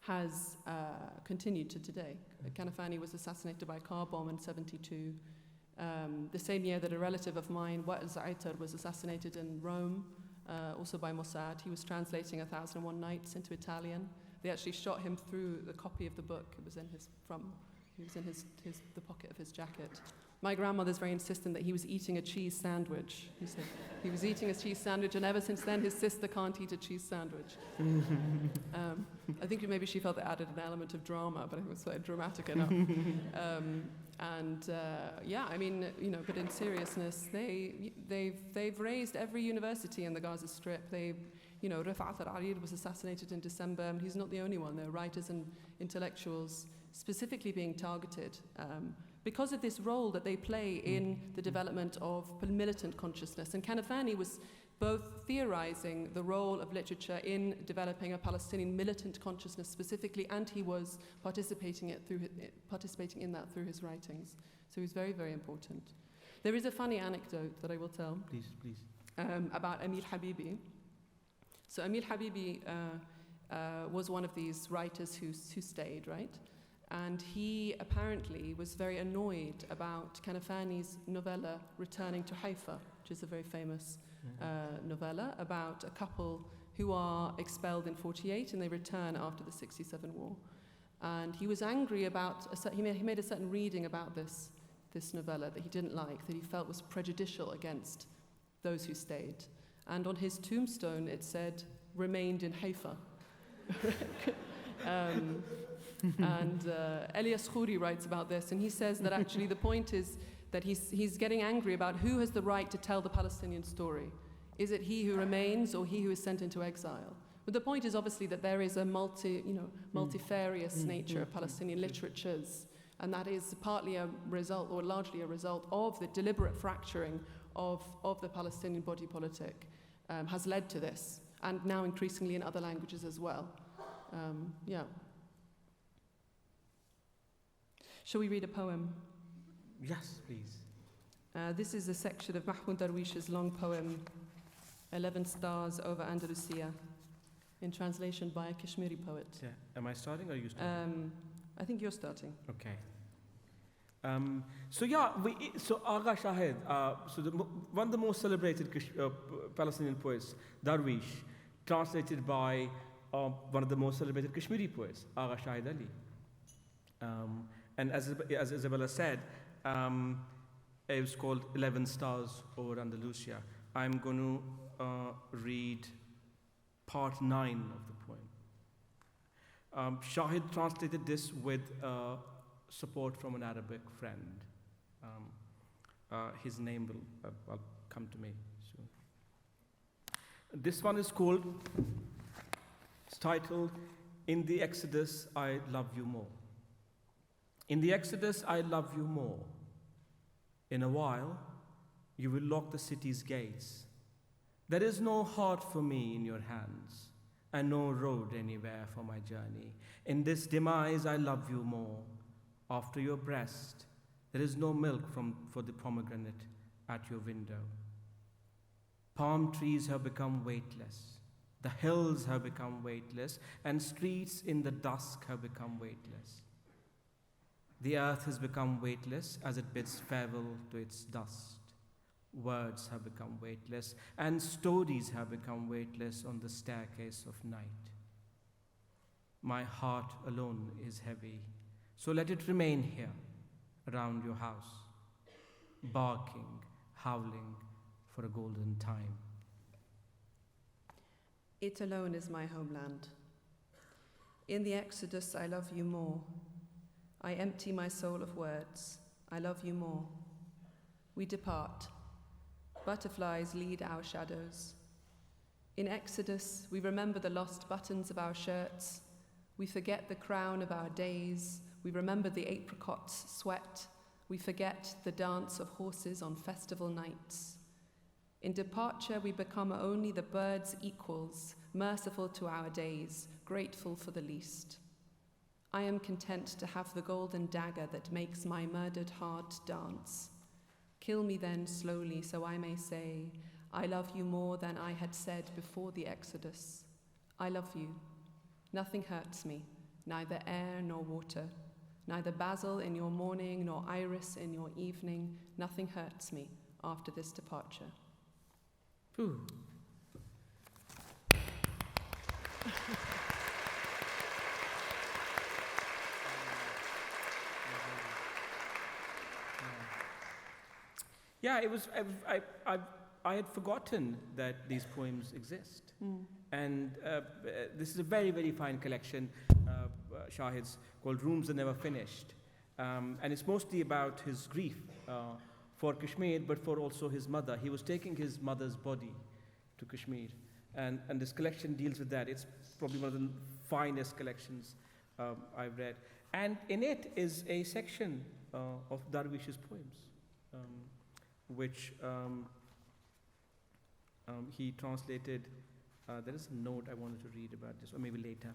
has continued to today. Kanafani was assassinated by a car bomb in 1972. The same year that a relative of mine, Wa'il Za'aitar, was assassinated in Rome, also by Mossad. He was translating 1001 Nights into Italian. They actually shot him through the copy of the book. It was in the pocket of his jacket. My grandmother's very insistent that he was eating a cheese sandwich. He said he was eating a cheese sandwich, and ever since then his sister can't eat a cheese sandwich. I think maybe she felt it added an element of drama, but it was dramatic enough. But in seriousness, they've raised every university in the Gaza Strip. Rifat al-Arid was assassinated in December, and he's not the only one. There are writers and intellectuals specifically being targeted because of this role that they play in the development of militant consciousness. And Kanafani was both theorizing the role of literature in developing a Palestinian militant consciousness specifically, and he was participating in that through his writings. So he's very, very important. There is a funny anecdote that I will tell. Please. About Emil Habibi. So Emil Habibi was one of these writers who stayed, right? And he apparently was very annoyed about Kanafani's novella Returning to Haifa, which is a very famous novella about a couple who are expelled in 1948 and they return after the 1967 war. And he was angry about, he made a certain reading about this novella that he didn't like, that he felt was prejudicial against those who stayed. And on his tombstone it said, "Remained in Haifa." And Elias Khouri writes about this, and he says that actually the point is that he's getting angry about who has the right to tell the Palestinian story. Is it he who remains or he who is sent into exile? But the point is obviously that there is a multifarious nature of Palestinian literatures, and that is partly a result, or largely a result, of the deliberate fracturing of the Palestinian body politic has led to this, and now increasingly in other languages as well. Shall we read a poem? Yes, please. This is a section of Mahmoud Darwish's long poem, 11 Stars over Andalusia, in translation by a Kashmiri poet. Yeah. Am I starting or are you starting? I think you're starting. Okay. So Agha Shahid, one of the most celebrated Palestinian poets, Darwish, translated by one of the most celebrated Kashmiri poets, Agha Shahid Ali. And as Isabella said, it was called 11 Stars over Andalusia. I'm going to read part 9 of the poem. Shahid translated this with support from an Arabic friend. His name will come to me soon. This one is it's titled, "In the Exodus, I Love You More." In the Exodus, I love you more. In a while, you will lock the city's gates. There is no heart for me in your hands, and no road anywhere for my journey. In this demise, I love you more. After your breast, there is no milk for the pomegranate at your window. Palm trees have become weightless. The hills have become weightless, and streets in the dusk have become weightless. The earth has become weightless as it bids farewell to its dust. Words have become weightless, and stories have become weightless on the staircase of night. My heart alone is heavy, so let it remain here, around your house, barking, howling for a golden time. It alone is my homeland. In the Exodus, I love you more. I empty my soul of words. I love you more. We depart. Butterflies lead our shadows. In Exodus, we remember the lost buttons of our shirts. We forget the crown of our days. We remember the apricot's sweat. We forget the dance of horses on festival nights. In departure, we become only the birds' equals, merciful to our days, grateful for the least. I am content to have the golden dagger that makes my murdered heart dance. Kill me then slowly, so I may say, I love you more than I had said before the Exodus. I love you. Nothing hurts me, neither air nor water, neither basil in your morning nor iris in your evening. Nothing hurts me after this departure. Ooh. Yeah, it was. I had forgotten that these poems exist, and this is a very, very fine collection, Shahid's, called "Rooms Are Never Finished," and it's mostly about his grief for Kashmir, but for also his mother. He was taking his mother's body to Kashmir, and this collection deals with that. It's probably one of the finest collections I've read, and in it is a section of Darwish's poems, which he translated. There is a note I wanted to read about this, or maybe later.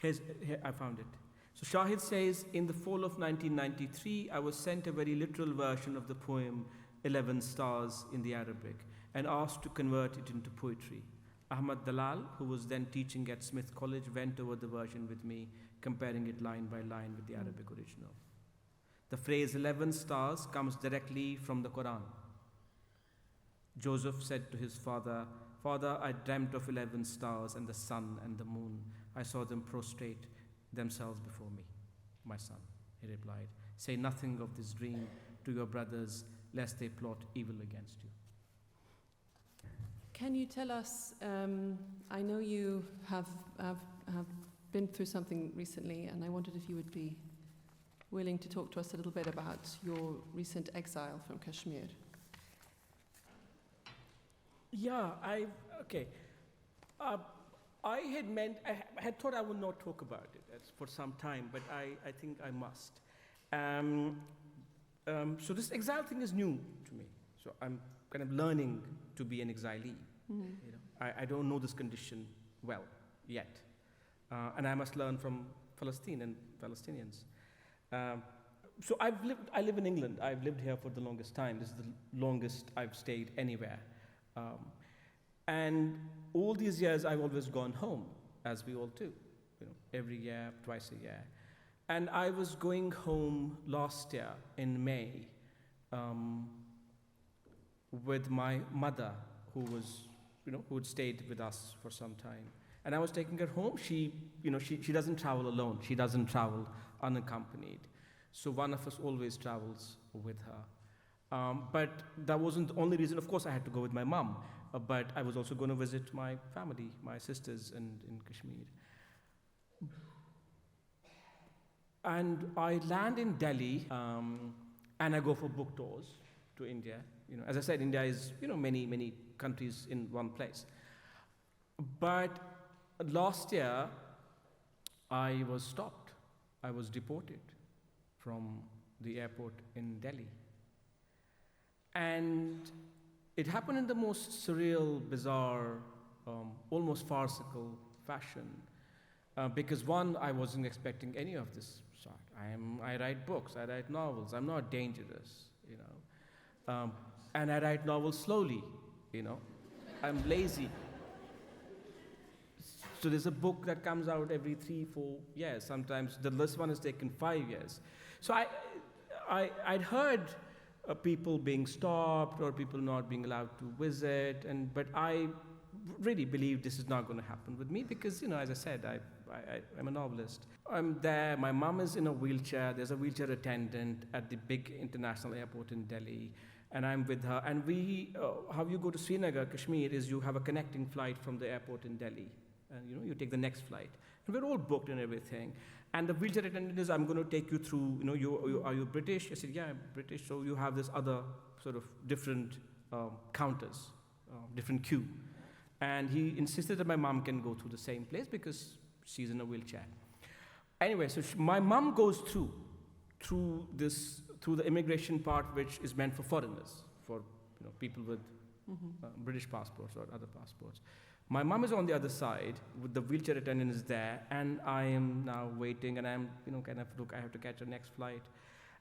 Here, I found it. So Shahid says, in the fall of 1993, I was sent a very literal version of the poem 11 Stars in the Arabic and asked to convert it into poetry. Ahmad Dalal, who was then teaching at Smith College, went over the version with me, comparing it line by line with the Arabic original. The phrase 11 stars comes directly from the Quran. Joseph said to his father, "Father, I dreamt of 11 stars and the sun and the moon. I saw them prostrate themselves before me." "My son," he replied, "say nothing of this dream to your brothers, lest they plot evil against you." Can you tell us, I know you have been through something recently, and I wondered if you would be willing to talk to us a little bit about your recent exile from Kashmir. Yeah, okay. I had thought I would not talk about it for some time, but I think I must. So this exile thing is new to me. So I'm kind of learning to be an exilee. You know, I don't know this condition well yet, and I must learn from Palestine and Palestinians. So I live in England. I've lived here for the longest time. This is the longest I've stayed anywhere. And all these years, I've always gone home, as we all do, you know, every year, twice a year. And I was going home last year in May with my mother, who had stayed with us for some time. And I was taking her home. She doesn't travel alone. She doesn't travel unaccompanied. So one of us always travels with her. But that wasn't the only reason. Of course, I had to go with my mom. But I was also going to visit my family, my sisters in Kashmir. And I land in Delhi, and I go for book tours to India. You know, as I said, India is, many, many countries in one place. But last year, I was stopped. I was deported from the airport in Delhi. And it happened in the most surreal, bizarre, almost farcical fashion. Because one, I wasn't expecting any of this sort. I write books, I write novels, I'm not dangerous, And I write novels slowly, I'm lazy. So there's a book that comes out every 3-4 years. Sometimes this one has taken 5 years. So I'd heard people being stopped or people not being allowed to visit, but I really believe this is not going to happen with me because, as I said, I'm a novelist. I'm there, my mom is in a wheelchair, there's a wheelchair attendant at the big international airport in Delhi, and I'm with her. And how you go to Srinagar, Kashmir, is you have a connecting flight from the airport in Delhi. And you take the next flight. And we're all booked and everything. And the wheelchair attendant is, I'm going to take you through, are you British? I said, yeah, I'm British. So you have this other sort of different counters, different queue. And he insisted that my mom can go through the same place because she's in a wheelchair. Anyway, so my mom goes through the immigration part, which is meant for foreigners, for people with British passports or other passports. My mom is on the other side, with the wheelchair attendant is there, and I am now waiting, and I'm, I have to catch a next flight.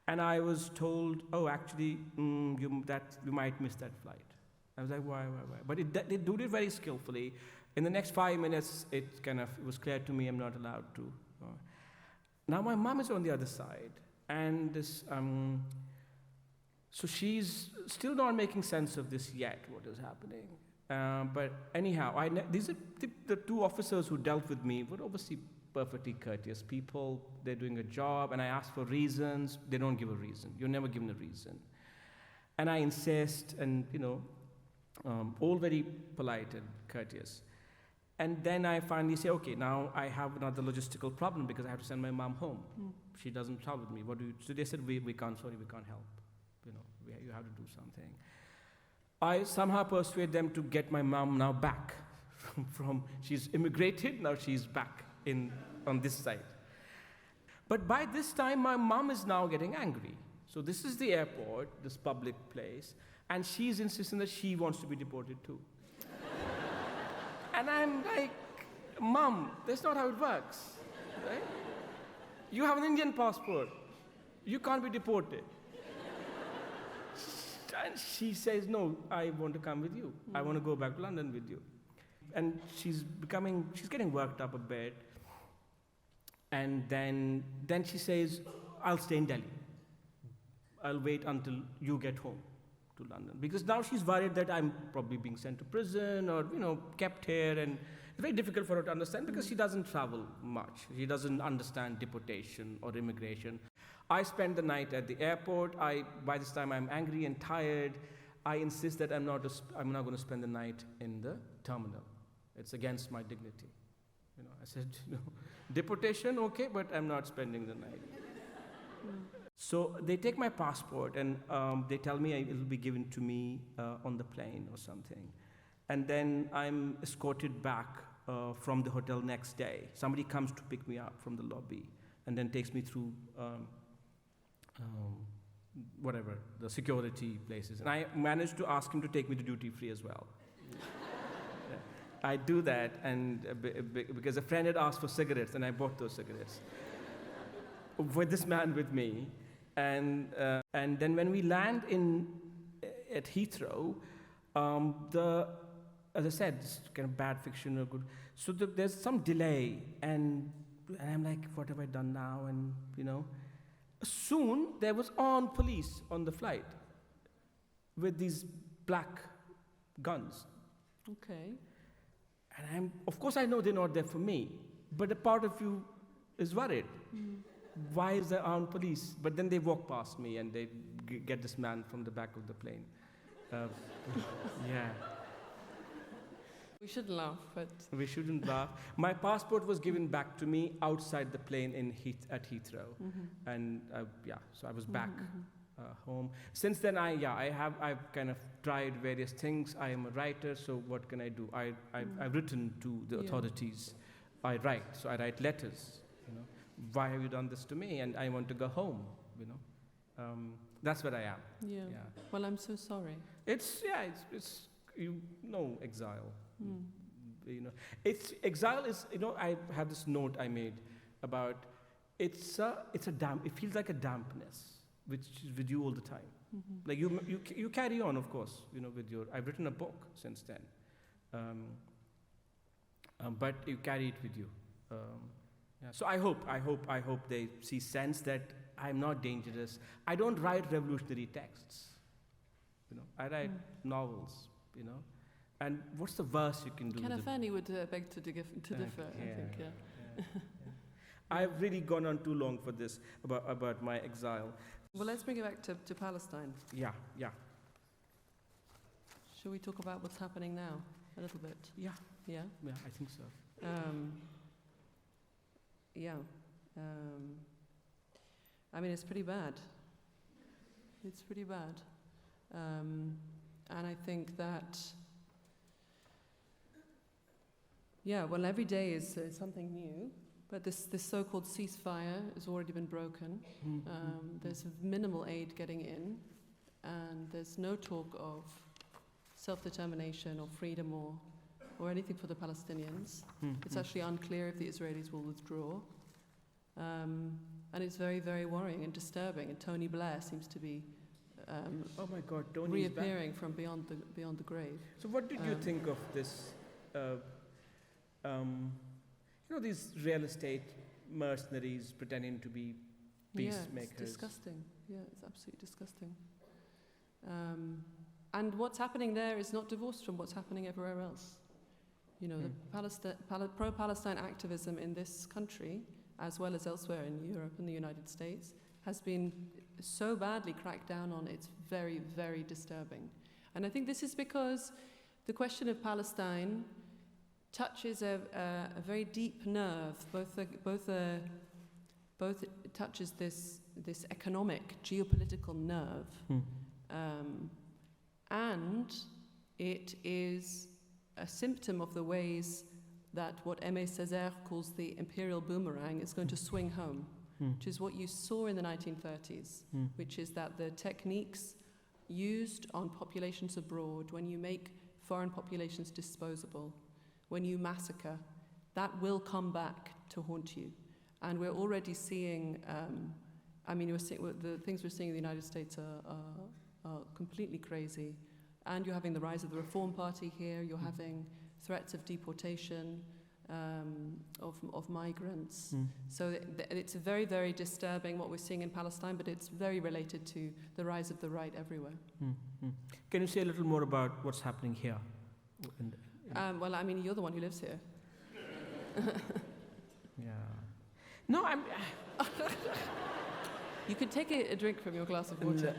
And I was told, oh, actually, you might miss that flight. I was like, why? But they do it very skillfully. In the next 5 minutes, it was clear to me I'm not allowed to. Now my mom is on the other side, and this, so she's still not making sense of this yet, what is happening. But anyhow, these are the 2 officers who dealt with me were obviously perfectly courteous people. They're doing a job, and I ask for reasons. They don't give a reason. You're never given a reason. And I insist, and all very polite and courteous. And then I finally say, okay, now I have another logistical problem because I have to send my mom home. She doesn't travel with me. So they said, we can't help. You have to do something. I somehow persuade them to get my mom now back she's immigrated, now she's back on this side. But by this time, my mom is now getting angry. So this is the airport, this public place, and she's insisting that she wants to be deported too. And I'm like, Mom, that's not how it works, right? You have an Indian passport. You can't be deported. And she says, no, I want to come with you. I want to go back to London with you. And she's getting worked up a bit. And then she says, I'll stay in Delhi. I'll wait until you get home to London. Because now she's worried that I'm probably being sent to prison or, kept here. And it's very difficult for her to understand because she doesn't travel much. She doesn't understand deportation or immigration. I spend the night at the airport. By this time, I'm angry and tired. I insist that I'm not going to spend the night in the terminal. It's against my dignity. I said, deportation, okay, but I'm not spending the night. So they take my passport and they tell me it will be given to me on the plane or something. And then I'm escorted back from the hotel next day. Somebody comes to pick me up from the lobby and then takes me through the security places. And I managed to ask him to take me to duty free as well. I do that, and because a friend had asked for cigarettes, and I bought those cigarettes with this man with me. And then when we land at Heathrow, as I said, it's kind of bad fiction or good. So there's some delay, and I'm like, what have I done now? And soon there was armed police on the flight with these black guns. Okay. And of course I know they're not there for me, but a part of you is worried. Why is there armed police? But then they walk past me and they get this man from the back of the plane. Yeah. We should laugh, but... We shouldn't laugh. My passport was given back to me outside the plane at Heathrow. And so I was back home. Since then, I've kind of tried various things. I am a writer, so what can I do? I've written to the authorities. I write, so I write letters. Why have you done this to me? And I want to go home. That's where I am. Yeah. Well, I'm so sorry. It's exile. Exile is, I have this note I made about it feels like a dampness. which is with you all the time. Like you carry on, of course, with your, I've written a book since then. But you carry it with you. Yeah. So I hope they see sense that I'm not dangerous. I don't write revolutionary texts. I write novels, And what's the worst you can do? Kanafani would beg to differ, I think, yeah. I've really gone on too long for this, about my exile. Well, let's bring it back to Palestine. Yeah. Shall we talk about what's happening now a little bit? Yeah, Yeah? I think so. I mean, it's pretty bad. It's pretty bad. And I think that, well, every day is something new. But this so-called ceasefire has already been broken. There's minimal aid getting in, and there's no talk of self-determination or freedom or anything for the Palestinians. It's actually unclear if the Israelis will withdraw. And it's very, very worrying and disturbing. And Tony Blair seems to be oh my God, Tony's reappearing from beyond the grave. So what did you think of this? These real estate mercenaries pretending to be peacemakers. Yeah, it's disgusting. Yeah, it's absolutely disgusting. And what's happening there is not divorced from what's happening everywhere else. The pro-Palestine activism in this country, as well as elsewhere in Europe and the United States, has been so badly cracked down on, it's very, very disturbing. And I think this is because the question of Palestine touches a very deep nerve. Both it touches this economic, geopolitical nerve, and it is a symptom of the ways that what Aimé Césaire calls the imperial boomerang is going to swing home, which is what you saw in the 1930s, which is that the techniques used on populations abroad, when you make foreign populations disposable, when you massacre, that will come back to haunt you. And we're already seeing, the things we're seeing in the United States are completely crazy. And you're having the rise of the Reform Party here, you're having threats of deportation of migrants. So it's very, very disturbing what we're seeing in Palestine, but it's very related to the rise of the right everywhere. Can you say a little more about what's happening here? You're the one who lives here. Yeah. No, I'm... You could take a drink from your glass of water.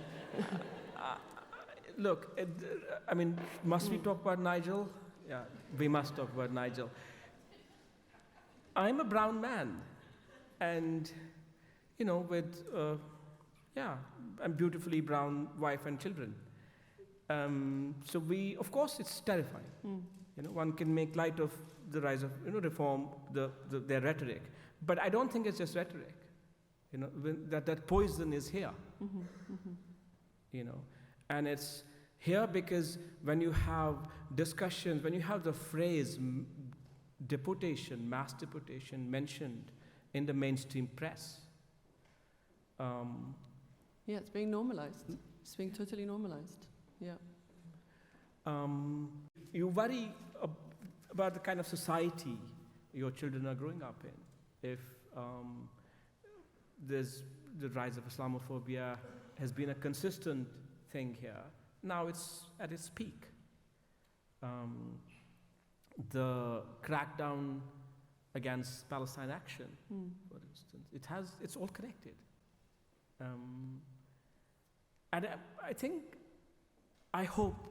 Look, must we talk about Nigel? Yeah, we must talk about Nigel. I'm a brown man, and, with, a beautifully brown wife and children. So of course, it's terrifying. One can make light of the rise of, reform, their rhetoric. But I don't think it's just rhetoric. That poison is here. And it's here because when you have discussions, when you have the phrase deportation, mass deportation mentioned in the mainstream press. It's being normalized. It's being totally normalized. Yeah. You worry about the kind of society your children are growing up in. If there's the rise of Islamophobia has been a consistent thing here, now it's at its peak. The crackdown against Palestine Action, for instance, it's all connected. And I hope,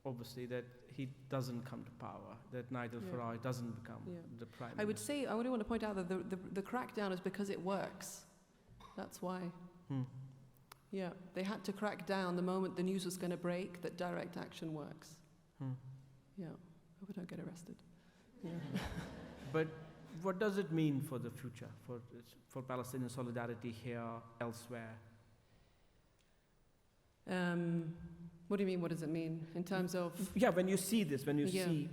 obviously, that he doesn't come to power, that Nigel Farage doesn't become the prime minister. I would say, I would want to point out that the crackdown is because it works. That's why. Yeah, they had to crack down the moment the news was going to break that direct action works. Yeah, hope I don't get arrested. Yeah. But what does it mean for the future, for Palestinian solidarity here, elsewhere? What do you mean, what does it mean? In terms of... Yeah, when you see this, when you see,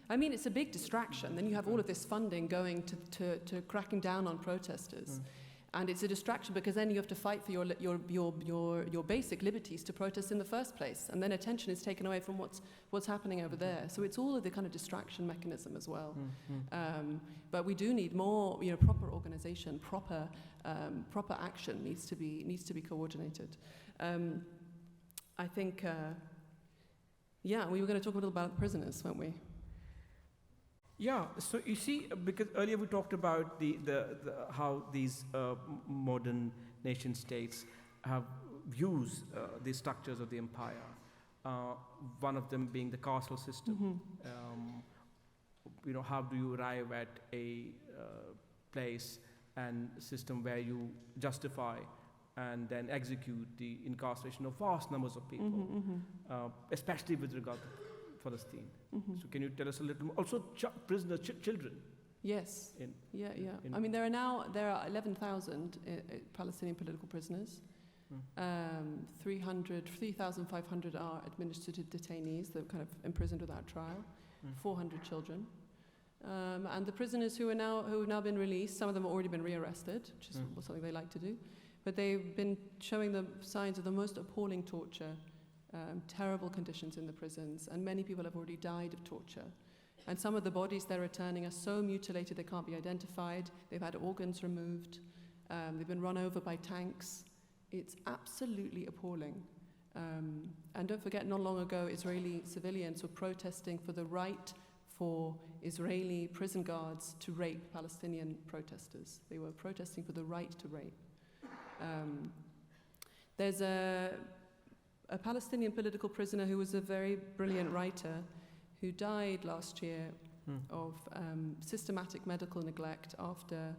I mean, it's a big distraction. Then you have all of this funding going to cracking down on protesters. And it's a distraction because then you have to fight for your basic liberties to protest in the first place, and then attention is taken away from what's happening over there. So it's all of the kind of distraction mechanism as well. But we do need more, proper organisation, proper action needs to be coordinated. I think, we were going to talk a little about prisoners, weren't we? Yeah, so you see, because earlier we talked about the how these modern nation states have used the structures of the empire. One of them being the castle system. How do you arrive at a place and system where you justify and then execute the incarceration of vast numbers of people, especially with regard to Palestine. So can you tell us a little more? Also, prisoners, children. Yes. I mean, there are 11,000 Palestinian political prisoners. 3,500 are administrative detainees that are kind of imprisoned without trial. 400 children. And the prisoners who have now been released, some of them have already been rearrested, which is something they like to do. But they've been showing the signs of the most appalling torture. Terrible conditions in the prisons, and many people have already died of torture. And some of the bodies they're returning are so mutilated they can't be identified. They've had organs removed. They've been run over by tanks. It's absolutely appalling. And don't forget, not long ago, Israeli civilians were protesting for the right for Israeli prison guards to rape Palestinian protesters. They were protesting for the right to rape. There's a Palestinian political prisoner who was a very brilliant writer who died last year of systematic medical neglect after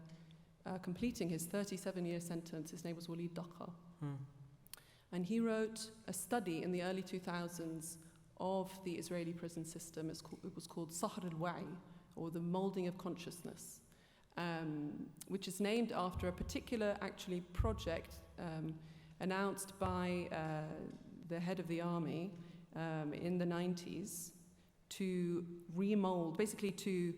completing his 37-year sentence. His name was Waheed Daqa. And he wrote a study in the early 2000s of the Israeli prison system. It was called Sahr al-Wa'i, or the molding of consciousness, which is named after a particular project announced by the head of the army in the 90s to remold, basically to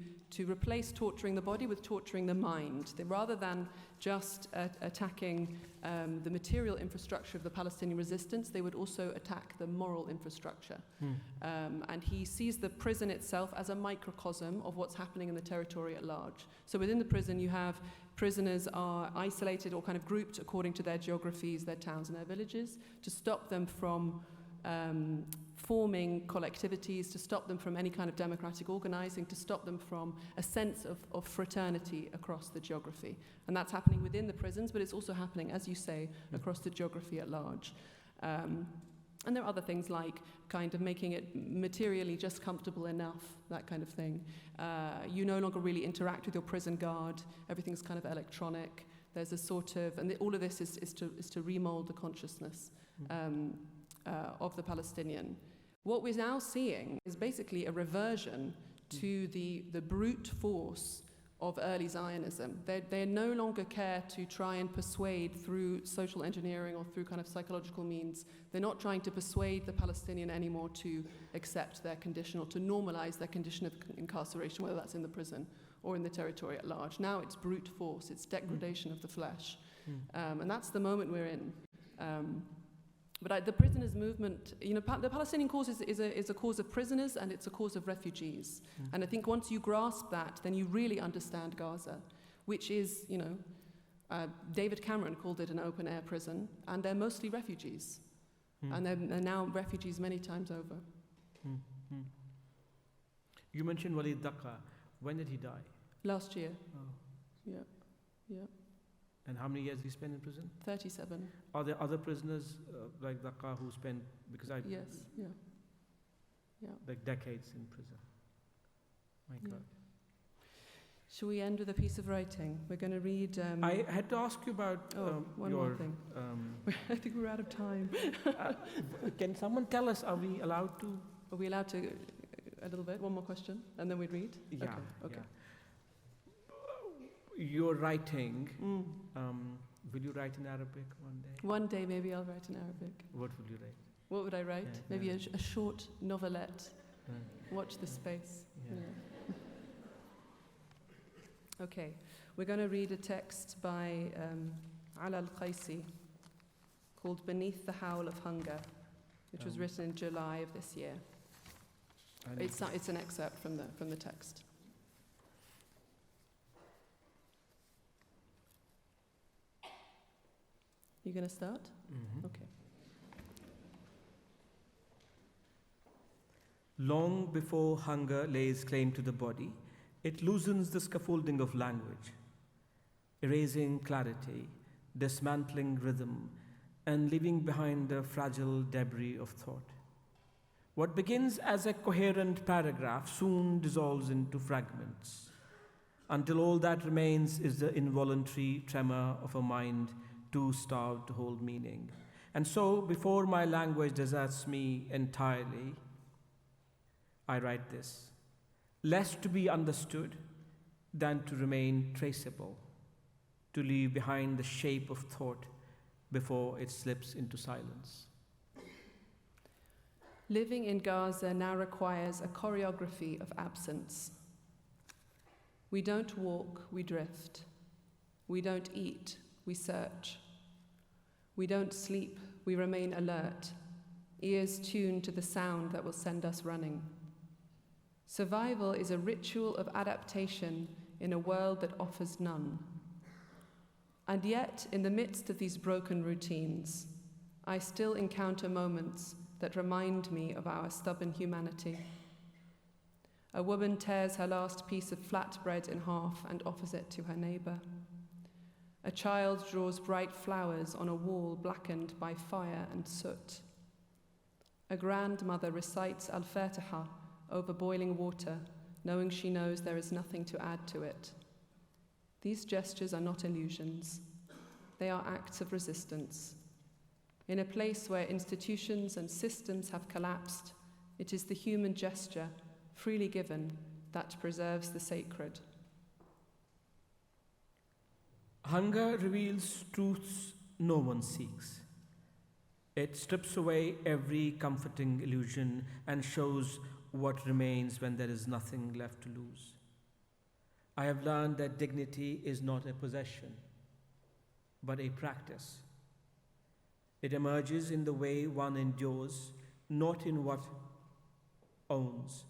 replace torturing the body with torturing the mind. Rather than just attacking the material infrastructure of the Palestinian resistance, they would also attack the moral infrastructure. And he sees the prison itself as a microcosm of what's happening in the territory at large. So within the prison you have prisoners are isolated or kind of grouped according to their geographies, their towns and their villages, to stop them from forming collectivities, to stop them from any kind of democratic organizing, to stop them from a sense of fraternity across the geography. And that's happening within the prisons, but it's also happening, as you say, across the geography at large. And there are other things like kind of making it materially just comfortable enough, that kind of thing. You no longer really interact with your prison guard. Everything's kind of electronic. There's a sort of, and all of this is to remold the consciousness of the Palestinian. What we're now seeing is basically a reversion to the brute force of early Zionism. They no longer care to try and persuade through social engineering or through kind of psychological means. They're not trying to persuade the Palestinian anymore to accept their condition or to normalize their condition of incarceration, whether that's in the prison or in the territory at large. Now it's brute force, it's degradation of the flesh. And that's the moment we're in. But the prisoners' movement, the Palestinian cause is a cause of prisoners and it's a cause of refugees. And I think once you grasp that, then you really understand Gaza, which is, David Cameron called it an open-air prison, and they're mostly refugees. And they're now refugees many times over. You mentioned Waheed Daqa. When did he die? Last year. Oh. Yeah. And how many years did he spend in prison? 37. Are there other prisoners like Daqa who spent, Yes, yeah. Like decades in prison? My God. Shall we end with a piece of writing? We're going to read... I had to ask you about one more thing. I think we're out of time. Can someone tell us, are we allowed to? Are we allowed to, a little bit, one more question, and then we'd read? Yeah. Okay. Yeah. You're writing, will you write in Arabic one day? One day maybe I'll write in Arabic. What would you write? What would I write? Maybe a short novelette. Watch the space. Okay. We're going to read a text by Ala al-Qaisi called Beneath the Howl of Hunger, which was written in July of this year. It's an excerpt from the text. You going to start? Mm-hmm. Okay. Long before hunger lays claim to the body, it loosens the scaffolding of language, erasing clarity, dismantling rhythm, and leaving behind the fragile debris of thought. What begins as a coherent paragraph soon dissolves into fragments, until all that remains is the involuntary tremor of a mind too starved to hold meaning. And so, before my language deserts me entirely, I write this: less to be understood than to remain traceable, to leave behind the shape of thought before it slips into silence. Living in Gaza now requires a choreography of absence. We don't walk, we drift. We don't eat, we search. We don't sleep, we remain alert, ears tuned to the sound that will send us running. Survival is a ritual of adaptation in a world that offers none. And yet, in the midst of these broken routines, I still encounter moments that remind me of our stubborn humanity. A woman tears her last piece of flatbread in half and offers it to her neighbour. A child draws bright flowers on a wall blackened by fire and soot. A grandmother recites Al-Fatiha over boiling water, knowing she knows there is nothing to add to it. These gestures are not illusions. They are acts of resistance. In a place where institutions and systems have collapsed, it is the human gesture, freely given, that preserves the sacred. Hunger reveals truths no one seeks. It strips away every comforting illusion and shows what remains when there is nothing left to lose. I have learned that dignity is not a possession, but a practice. It emerges in the way one endures, not in what owns.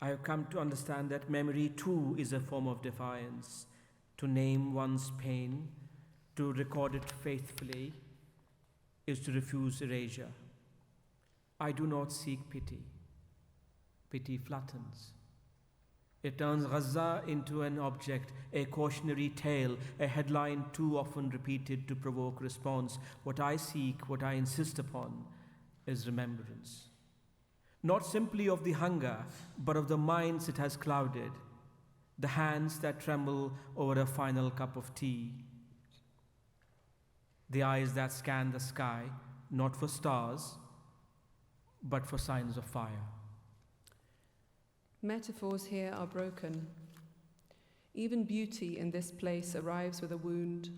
I have come to understand that memory too is a form of defiance. To name one's pain, to record it faithfully, is to refuse erasure. I do not seek pity. Pity flattens. It turns Gaza into an object, a cautionary tale, a headline too often repeated to provoke response. What I seek, what I insist upon, is remembrance. Not simply of the hunger, but of the minds it has clouded, the hands that tremble over a final cup of tea, the eyes that scan the sky, not for stars, but for signs of fire. Metaphors here are broken. Even beauty in this place arrives with a wound.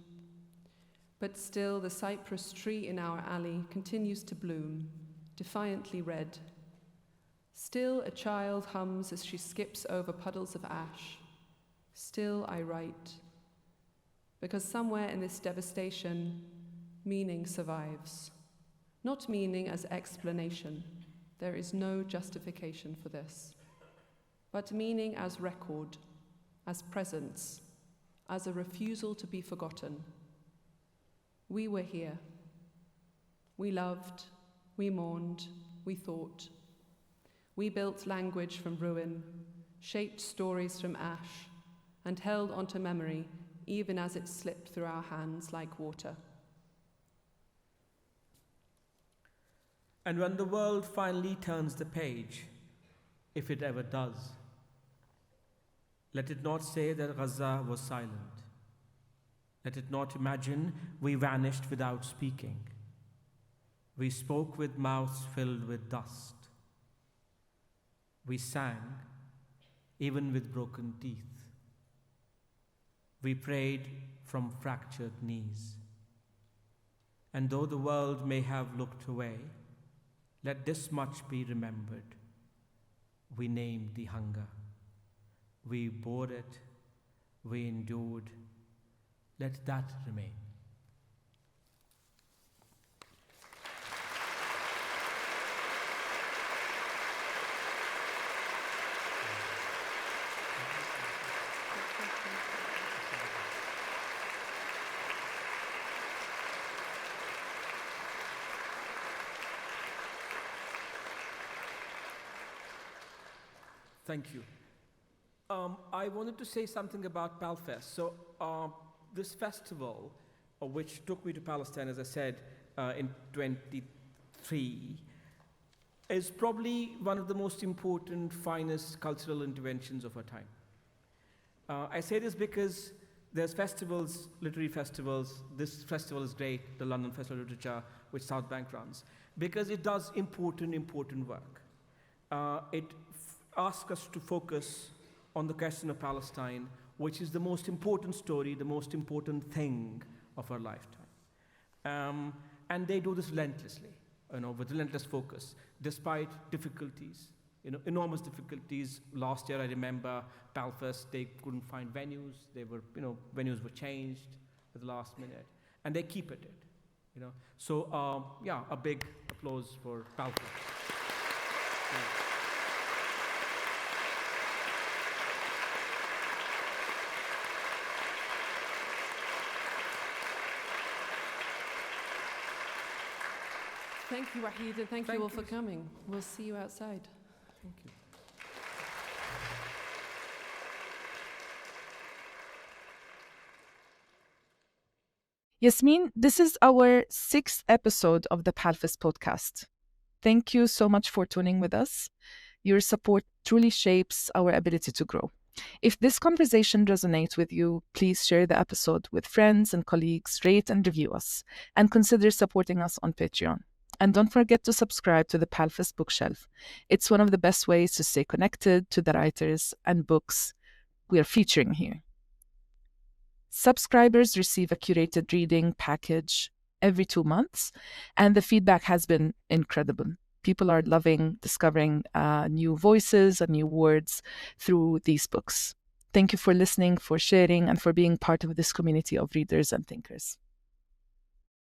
But still, the cypress tree in our alley continues to bloom, defiantly red. Still, a child hums as she skips over puddles of ash. Still, I write. Because somewhere in this devastation, meaning survives. Not meaning as explanation. There is no justification for this. But meaning as record, as presence, as a refusal to be forgotten. We were here. We loved, we mourned, we thought. We built language from ruin, shaped stories from ash, and held onto memory even as it slipped through our hands like water. And when the world finally turns the page, if it ever does, let it not say that Gaza was silent. Let it not imagine we vanished without speaking. We spoke with mouths filled with dust. We sang, even with broken teeth. We prayed from fractured knees. And though the world may have looked away, let this much be remembered. We named the hunger. We bore it, we endured, Let that remain. Thank you. I wanted to say something about PalFest. So this festival, which took me to Palestine, as I said, in 23, is probably one of the most important, finest cultural interventions of our time. I say this because there's festivals, literary festivals. This festival is great, the London Festival of Literature, which Southbank runs, because it does important work. It asks us to focus on the question of Palestine, which is the most important story, the most important thing of our lifetime. And they do this relentlessly, with relentless focus, despite difficulties, enormous difficulties. Last year, I remember PalFest, they couldn't find venues. They were, venues were changed at the last minute, and they keep at it, So, a big applause for PalFest. Yeah. Thank you, Waheed, and thank you all for coming. We'll see you outside. Thank you. Yasmin, this is our 6th episode of the PalFest podcast. Thank you so much for tuning with us. Your support truly shapes our ability to grow. If this conversation resonates with you, please share the episode with friends and colleagues, rate and review us, and consider supporting us on Patreon. And don't forget to subscribe to the PalFest bookshelf. It's one of the best ways to stay connected to the writers and books we are featuring here. Subscribers receive a curated reading package every 2 months, and the feedback has been incredible. People are loving discovering new voices and new words through these books. Thank you for listening, for sharing, and for being part of this community of readers and thinkers.